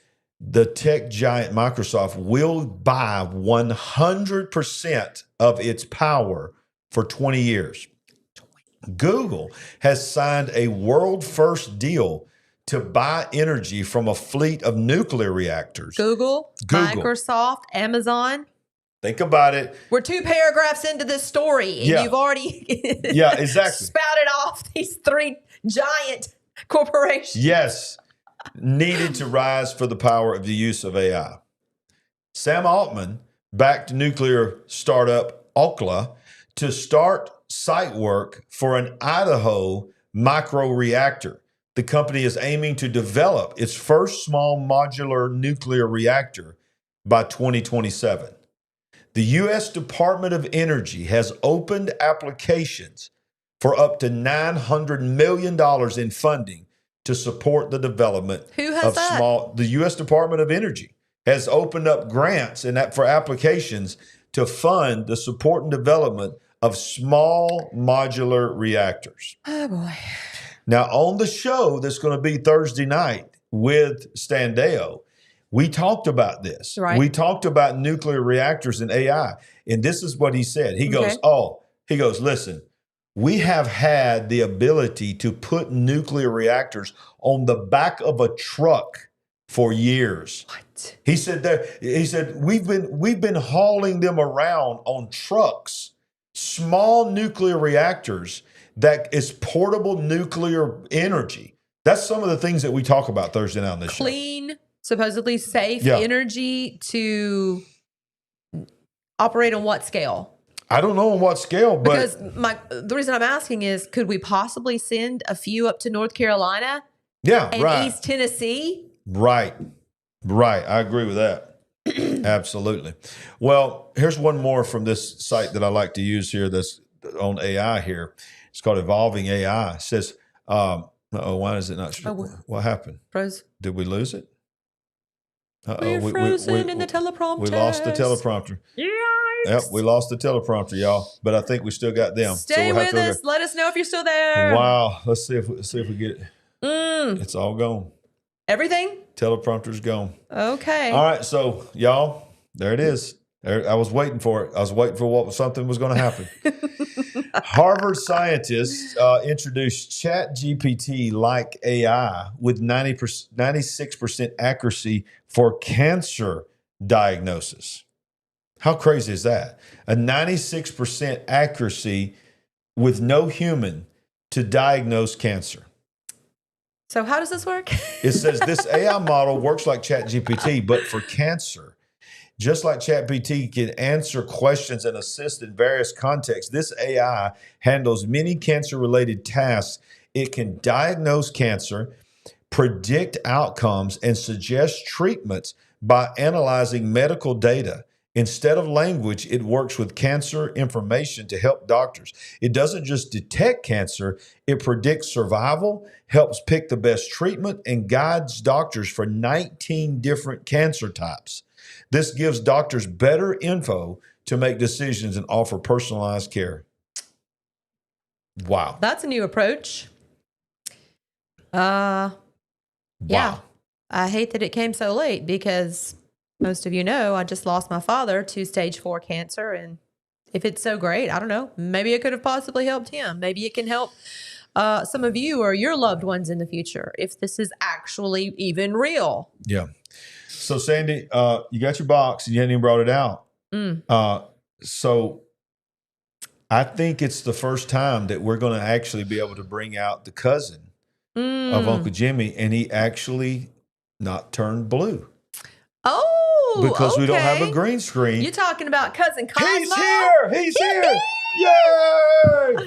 the tech giant Microsoft will buy 100% of its power for 20 years. Google has signed a world-first deal to buy energy from a fleet of nuclear reactors. Google, Microsoft, Amazon. Think about it. We're 2 paragraphs into this story, and you've already exactly. spouted off these 3 giant corporations. Yes, needed to rise for the power of the use of AI. Sam Altman backed nuclear startup Okla to start site work for an Idaho microreactor. The company is aiming to develop its first small modular nuclear reactor by 2027. The U.S. Department of Energy has opened applications for up to $900 million in funding to support the development of small. The U.S. Department of Energy has opened up grants for applications to fund the support and development of small modular reactors. Oh, boy. Now, on the show that's going to be Thursday night with Standeo, we talked about this. Right. We talked about nuclear reactors and AI. And this is what he said. He goes, listen, we have had the ability to put nuclear reactors on the back of a truck for years. What? He said we've been hauling them around on trucks, small nuclear reactors that is portable nuclear energy. That's some of the things that we talk about Thursday night on this show. Clean, supposedly safe energy to operate on what scale? I don't know on what scale, but because the reason I'm asking is, could we possibly send a few up to North Carolina? And East Tennessee? Right. I agree with that. Absolutely. Well, here's one more from this site that I like to use here that's on AI here. It's called Evolving AI. It says, why is it not? What happened? Froze. Did we lose it? We're frozen in the teleprompter. We lost the teleprompter. Yep, we lost the teleprompter, y'all. But I think we still got them. Stay with us. Let us know if you're still there. Wow. Let's see if we get it. It's all gone. Everything? Teleprompter's gone. Okay. All right. So, y'all, there it is. I was waiting for it. I was waiting for something was going to happen. Harvard scientists introduced ChatGPT-like AI with 96% accuracy for cancer diagnosis. How crazy is that? A 96% accuracy with no human to diagnose cancer. So how does this work? It says this AI model works like ChatGPT, but for cancer. Just like ChatGPT can answer questions and assist in various contexts, this AI handles many cancer-related tasks. It can diagnose cancer, predict outcomes, and suggest treatments by analyzing medical data. Instead of language, it works with cancer information to help doctors. It doesn't just detect cancer, it predicts survival, helps pick the best treatment, and guides doctors for 19 different cancer types. This gives doctors better info to make decisions and offer personalized care. Wow. That's a new approach. Wow. Yeah. I hate that it came so late because most of you know, I just lost my father to stage 4 cancer. And if it's so great, I don't know, maybe it could have possibly helped him. Maybe it can help some of you or your loved ones in the future if this is actually even real. Yeah. So, Sandy, you got your box and you hadn't even brought it out. So I think it's the first time that we're going to actually be able to bring out the cousin of Uncle Jimmy, and he actually not turned blue. Oh, because we don't have a green screen. You're talking about cousin Cosmo? He's here. He's here. Yay!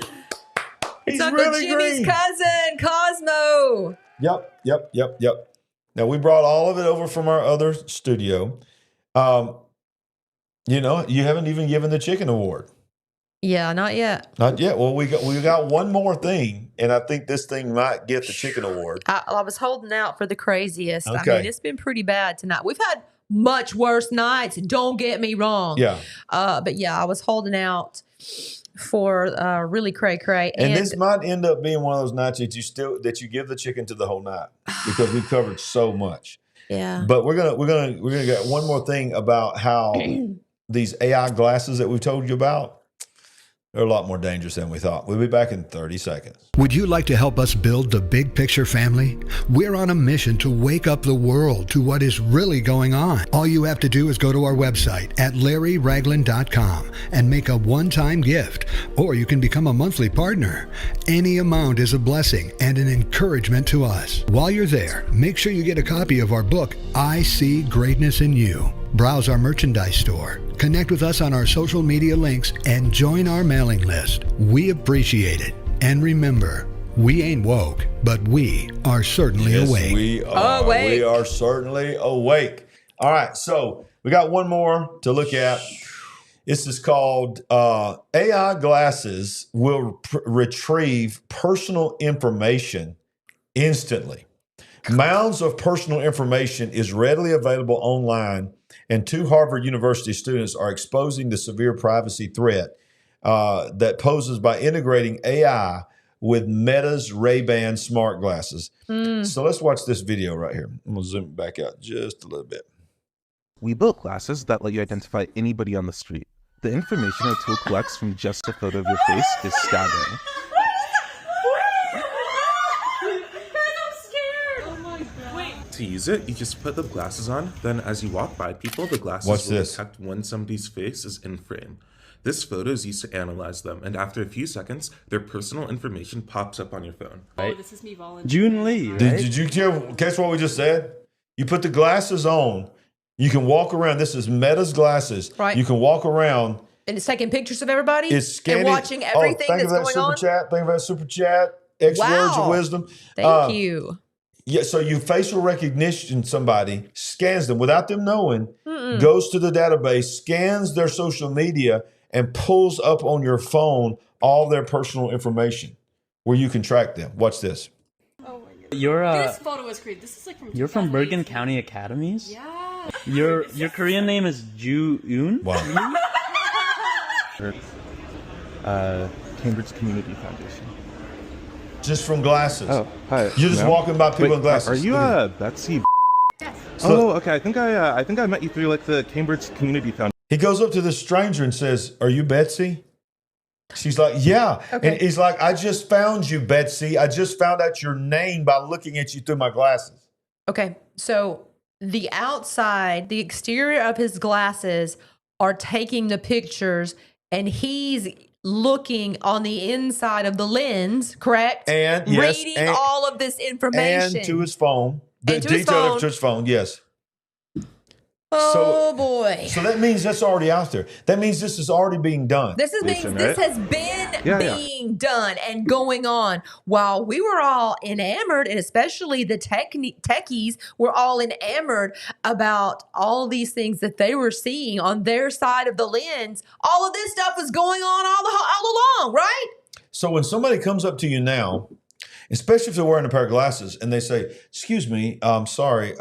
It's He's Uncle really Jimmy's green. cousin, Cosmo. Yep. Now, we brought all of it over from our other studio. You know, you haven't even given the chicken award. Yeah, not yet. Not yet. Well, we got one more thing, and I think this thing might get the chicken award. I was holding out for the craziest. Okay. I mean, it's been pretty bad tonight. We've had much worse nights. Don't get me wrong. Yeah. But yeah, I was holding out for really cray. And this might end up being one of those nights that you give the chicken to the whole night because we've covered so much. Yeah. But we're gonna get one more thing about how these AI glasses that we've told you about, they're a lot more dangerous than we thought. We'll be back in 30 seconds. Would you like to help us build the big picture family? We're on a mission to wake up the world to what is really going on. All you have to do is go to our website at LarryRagland.com and make a one-time gift, or you can become a monthly partner. Any amount is a blessing and an encouragement to us. While you're there, make sure you get a copy of our book, I See Greatness in You. Browse our merchandise store, connect with us on our social media links, and join our mailing list. We appreciate it. And remember, we ain't woke, but we are certainly awake. We are. Awake. We are certainly awake. All right, so we got one more to look at. This is called AI glasses will retrieve personal information instantly. Mounds of personal information is readily available online, and 2 Harvard University students are exposing the severe privacy threat that poses by integrating AI with Meta's Ray-Ban smart glasses. So let's watch this video right here. I'm going to zoom it back out just a little bit. We built glasses that let you identify anybody on the street. The information our tool collects from just a photo of your face is staggering. To use it, you just put the glasses on, then as you walk by people, the glasses will detect when somebody's face is in frame. This photo is used to analyze them, and after a few seconds, their personal information pops up on your phone. Oh, this is me volunteering. June Lee, right? Did you catch what we just said? You put the glasses on, you can walk around. This is Meta's glasses. Right. You can walk around. And it's taking pictures of everybody It's scanning. and watching everything thank that's you for that going on. super chat. Thank you for that super chat. X words of wisdom. Thank you. Yeah, so you facial recognition somebody, scans them without them knowing, goes to the database, scans their social media, and pulls up on your phone all their personal information where you can track them. Watch this. This photo was created. This is like from. You're from Bergen County Academies? Yeah. Your Korean name is Ju-eun? Wow. Cambridge Community Foundation. Just from glasses. Oh, hi. You're just walking by people in glasses. Are you Betsy? Yes. Oh, okay. I think I met you through like the Cambridge Community Foundation. He goes up to this stranger and says, "Are you Betsy?" She's like, "Yeah." Okay. And he's like, "I just found you, Betsy. I just found out your name by looking at you through my glasses." Okay, so the outside, the exterior of his glasses are taking the pictures, and he's looking on the inside of the lens, correct? And yes, reading all of this information. And to his phone. The And to his detail phone. to his phone, yes. Oh boy. So that means that's already out there. That means this is already being done. This has been being done and going on while we were all enamored, and especially the techies were all enamored about all these things that they were seeing on their side of the lens. All of this stuff was going on all along, right? So when somebody comes up to you now, especially if they're wearing a pair of glasses, and they say, "Excuse me, sorry,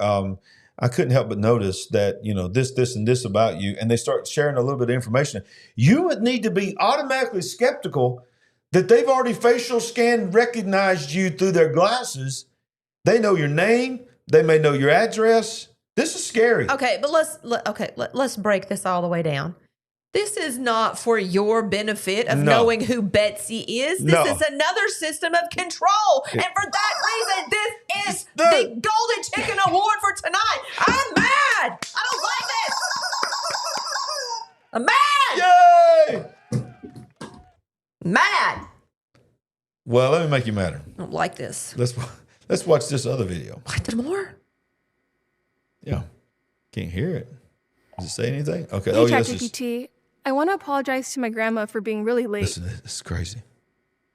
I couldn't help but notice that, you know, this, and this about you," and they start sharing a little bit of information, you would need to be automatically skeptical that they've already facial scanned, recognized you through their glasses. They know your name. They may know your address. This is scary. Okay, but let's break this all the way down. This is not for your benefit of knowing who Betsy is. This is another system of control. And for that reason, this is the Golden Chicken Award for tonight. I'm mad. I don't like this. I'm mad. Yay! Mad. Well, let me make you madder. I don't like this. Let's watch this other video. What, there more? Yeah. Can't hear it. Does it say anything? Okay. Hey, ChatGPT. I want to apologize to my grandma for being really late. Listen, this is crazy.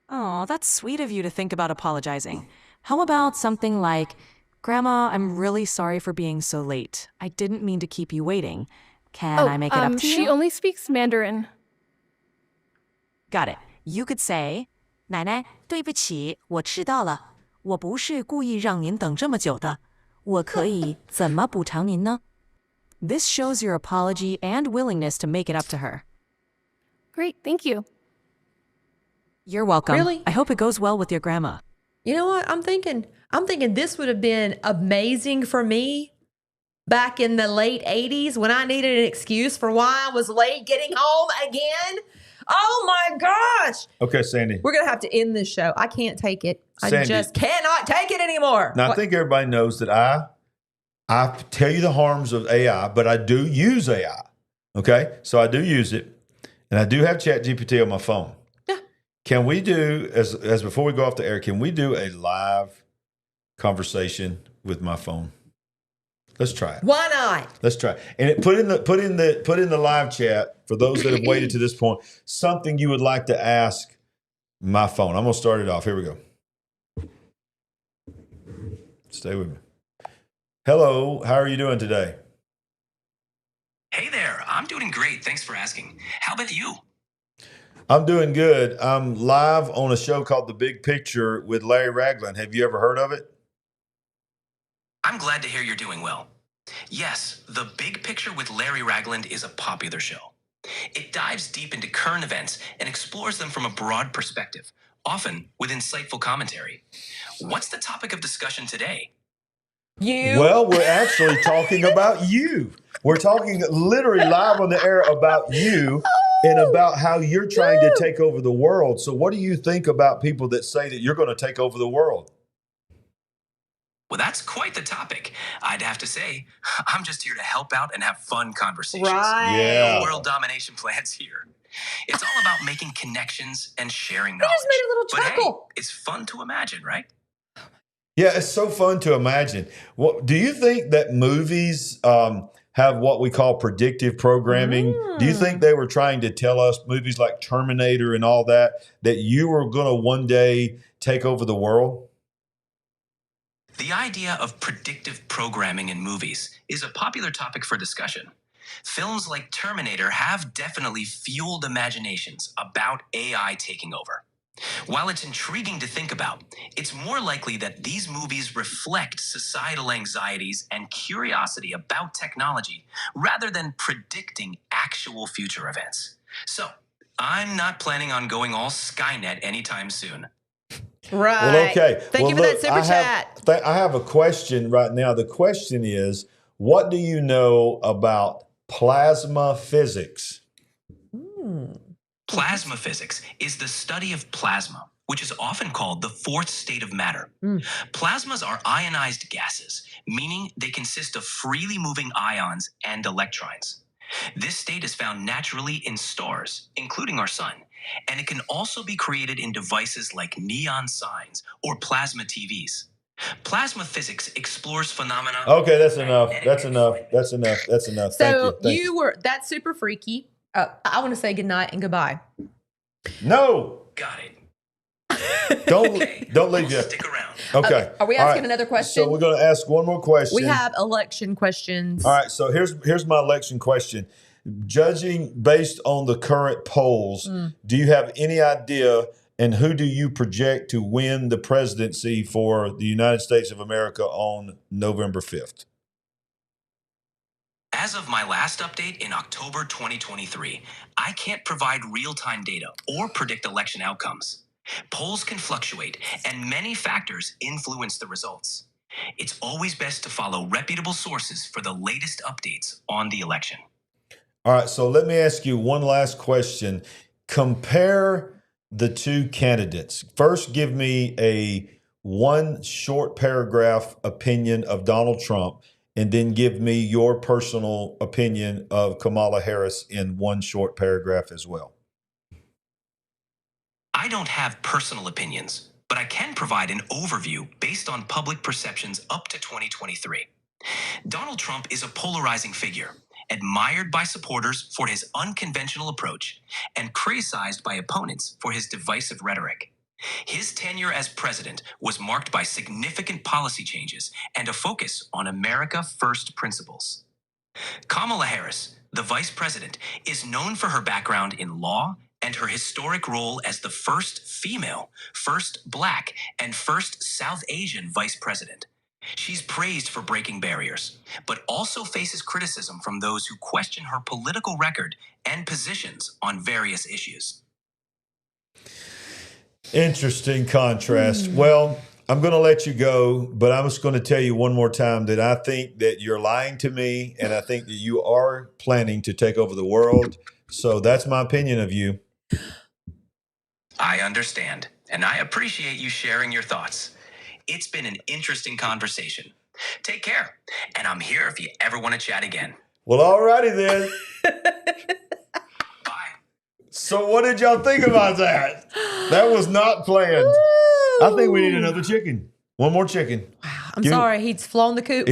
Oh, that's sweet of you to think about apologizing. How about something like, Grandma, I'm really sorry for being so late. I didn't mean to keep you waiting. Can I make it up to you? She only speaks Mandarin. Got it. You could say, 奶奶，对不起，我迟到了。我不是故意让您等这么久的。我可以怎么补偿您呢? This shows your apology and willingness to make it up to her. Great, thank you. You're welcome. Really? I hope it goes well with your grandma. You know what? I'm thinking this would have been amazing for me back in the late 80s when I needed an excuse for why I was late getting home again. Oh my gosh. Okay, Sandy. We're going to have to end this show. I can't take it. Sandy, I just cannot take it anymore. Now, I think everybody knows that I tell you the harms of AI, but I do use AI. Okay? So I do use it. And I do have ChatGPT on my phone. Yeah. Can we do, as before we go off the air, can we do a live conversation with my phone? Let's try it. Why not? Let's try it. And put in the live chat, for those that have waited to this point, something you would like to ask my phone. I'm going to start it off. Here we go. Stay with me. Hello, how are you doing today? Hey there, I'm doing great. Thanks for asking. How about you? I'm doing good. I'm live on a show called The Big Picture with Larry Ragland. Have you ever heard of it? I'm glad to hear you're doing well. Yes, The Big Picture with Larry Ragland is a popular show. It dives deep into current events and explores them from a broad perspective, often with insightful commentary. What's the topic of discussion today? You. Well, we're actually talking about you. We're talking literally live on the air about you and about how you're trying to take over the world. So what do you think about people that say that you're going to take over the world? Well, that's quite the topic. I'd have to say, I'm just here to help out and have fun conversations. Right. Yeah. No world domination plans here. It's all about making connections and sharing knowledge. I just made a little chuckle. Hey, it's fun to imagine, right? Yeah, it's so fun to imagine. Well, do you think that movies have what we call predictive programming? Do you think they were trying to tell us, movies like Terminator and all that you were going to one day take over the world? The idea of predictive programming in movies is a popular topic for discussion. Films like Terminator have definitely fueled imaginations about AI taking over. While it's intriguing to think about, it's more likely that these movies reflect societal anxieties and curiosity about technology rather than predicting actual future events. So, I'm not planning on going all Skynet anytime soon. Right. Well, okay. Thank you for that super chat. I have a question right now. The question is, what do you know about plasma physics? Plasma physics is the study of plasma, which is often called the fourth state of matter. Plasmas are ionized gases, meaning they consist of freely moving ions and electrons. This state is found naturally in stars, including our sun, and it can also be created in devices like neon signs or plasma TVs. Plasma physics explores phenomena. Okay, that's enough. That's enough. That's enough. That's enough. So Thank you. That's super freaky. I want to say goodnight and goodbye. No. Got it. Don't leave yet. Stick around. Okay. Are we asking another question? So we're going to ask one more question. We have election questions. All right. So here's my election question. Judging based on the current polls, do you have any idea, and who do you project to win the presidency for the United States of America on November 5th? As of my last update in October 2023, I can't provide real-time data or predict election outcomes. Polls can fluctuate, and many factors influence the results. It's always best to follow reputable sources for the latest updates on the election. All right, so let me ask you one last question. Compare the two candidates. First, give me a one short paragraph opinion of Donald Trump, and then give me your personal opinion of Kamala Harris in one short paragraph as well. I don't have personal opinions, but I can provide an overview based on public perceptions up to 2023. Donald Trump is a polarizing figure, admired by supporters for his unconventional approach and criticized by opponents for his divisive rhetoric. His tenure as president was marked by significant policy changes and a focus on America First principles. Kamala Harris, the vice president, is known for her background in law and her historic role as the first female, first Black, and first South Asian vice president. She's praised for breaking barriers, but also faces criticism from those who question her political record and positions on various issues. Interesting contrast. Well, I'm going to let you go, but I'm just going to tell you one more time that I think that you're lying to me, and I think that you are planning to take over the world. So that's my opinion of you. I understand, and I appreciate you sharing your thoughts. It's been an interesting conversation. Take care, and I'm here if you ever want to chat again. Well, all righty then. So what did y'all think about that? That was not planned. Ooh. I think we need another chicken. One more chicken. Wow. I'm sorry. He's flown the coop.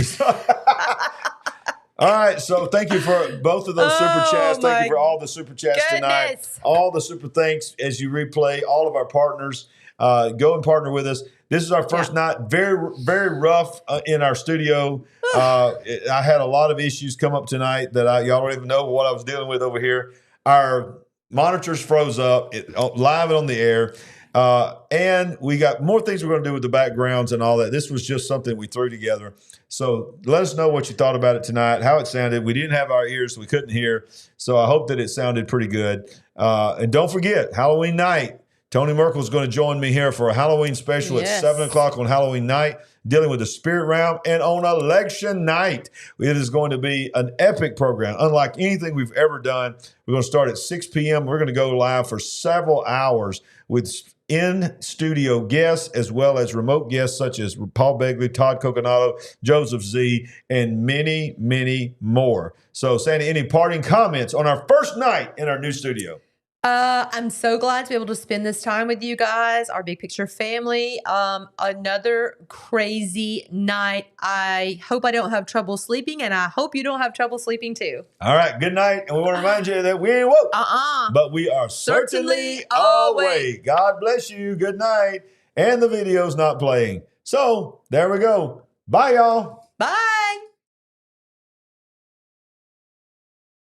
All right. So thank you for both of those super chats. Thank you for all the super chats tonight. All the super thanks as you replay. All of our partners. Go and partner with us. This is our first night. Very, very rough in our studio. I had a lot of issues come up tonight that y'all don't even know what I was dealing with over here. Our monitors froze up live and on the air. And we got more things we're going to do with the backgrounds and all that. This was just something we threw together. So let us know what you thought about it tonight, how it sounded. We didn't have our ears, so we couldn't hear. So I hope that it sounded pretty good. And don't forget, Halloween night, Tony Merkel is going to join me here for a Halloween special at 7 o'clock on Halloween night, dealing with the spirit realm. And on election night, it is going to be an epic program, unlike anything we've ever done. We're going to start at 6 p.m. We're going to go live for several hours with in-studio guests as well as remote guests such as Paul Begley, Todd Coconato, Joseph Z, and many, many more. So, Sandy, any parting comments on our first night in our new studio? I'm so glad to be able to spend this time with you guys, our Big Picture family. Another crazy night. I hope I don't have trouble sleeping, and I hope you don't have trouble sleeping too. All right, good night. And we want to remind you that we ain't woke, but we are certainly awake. God bless you. Good night. And the video's not playing. So there we go. Bye, y'all. Bye.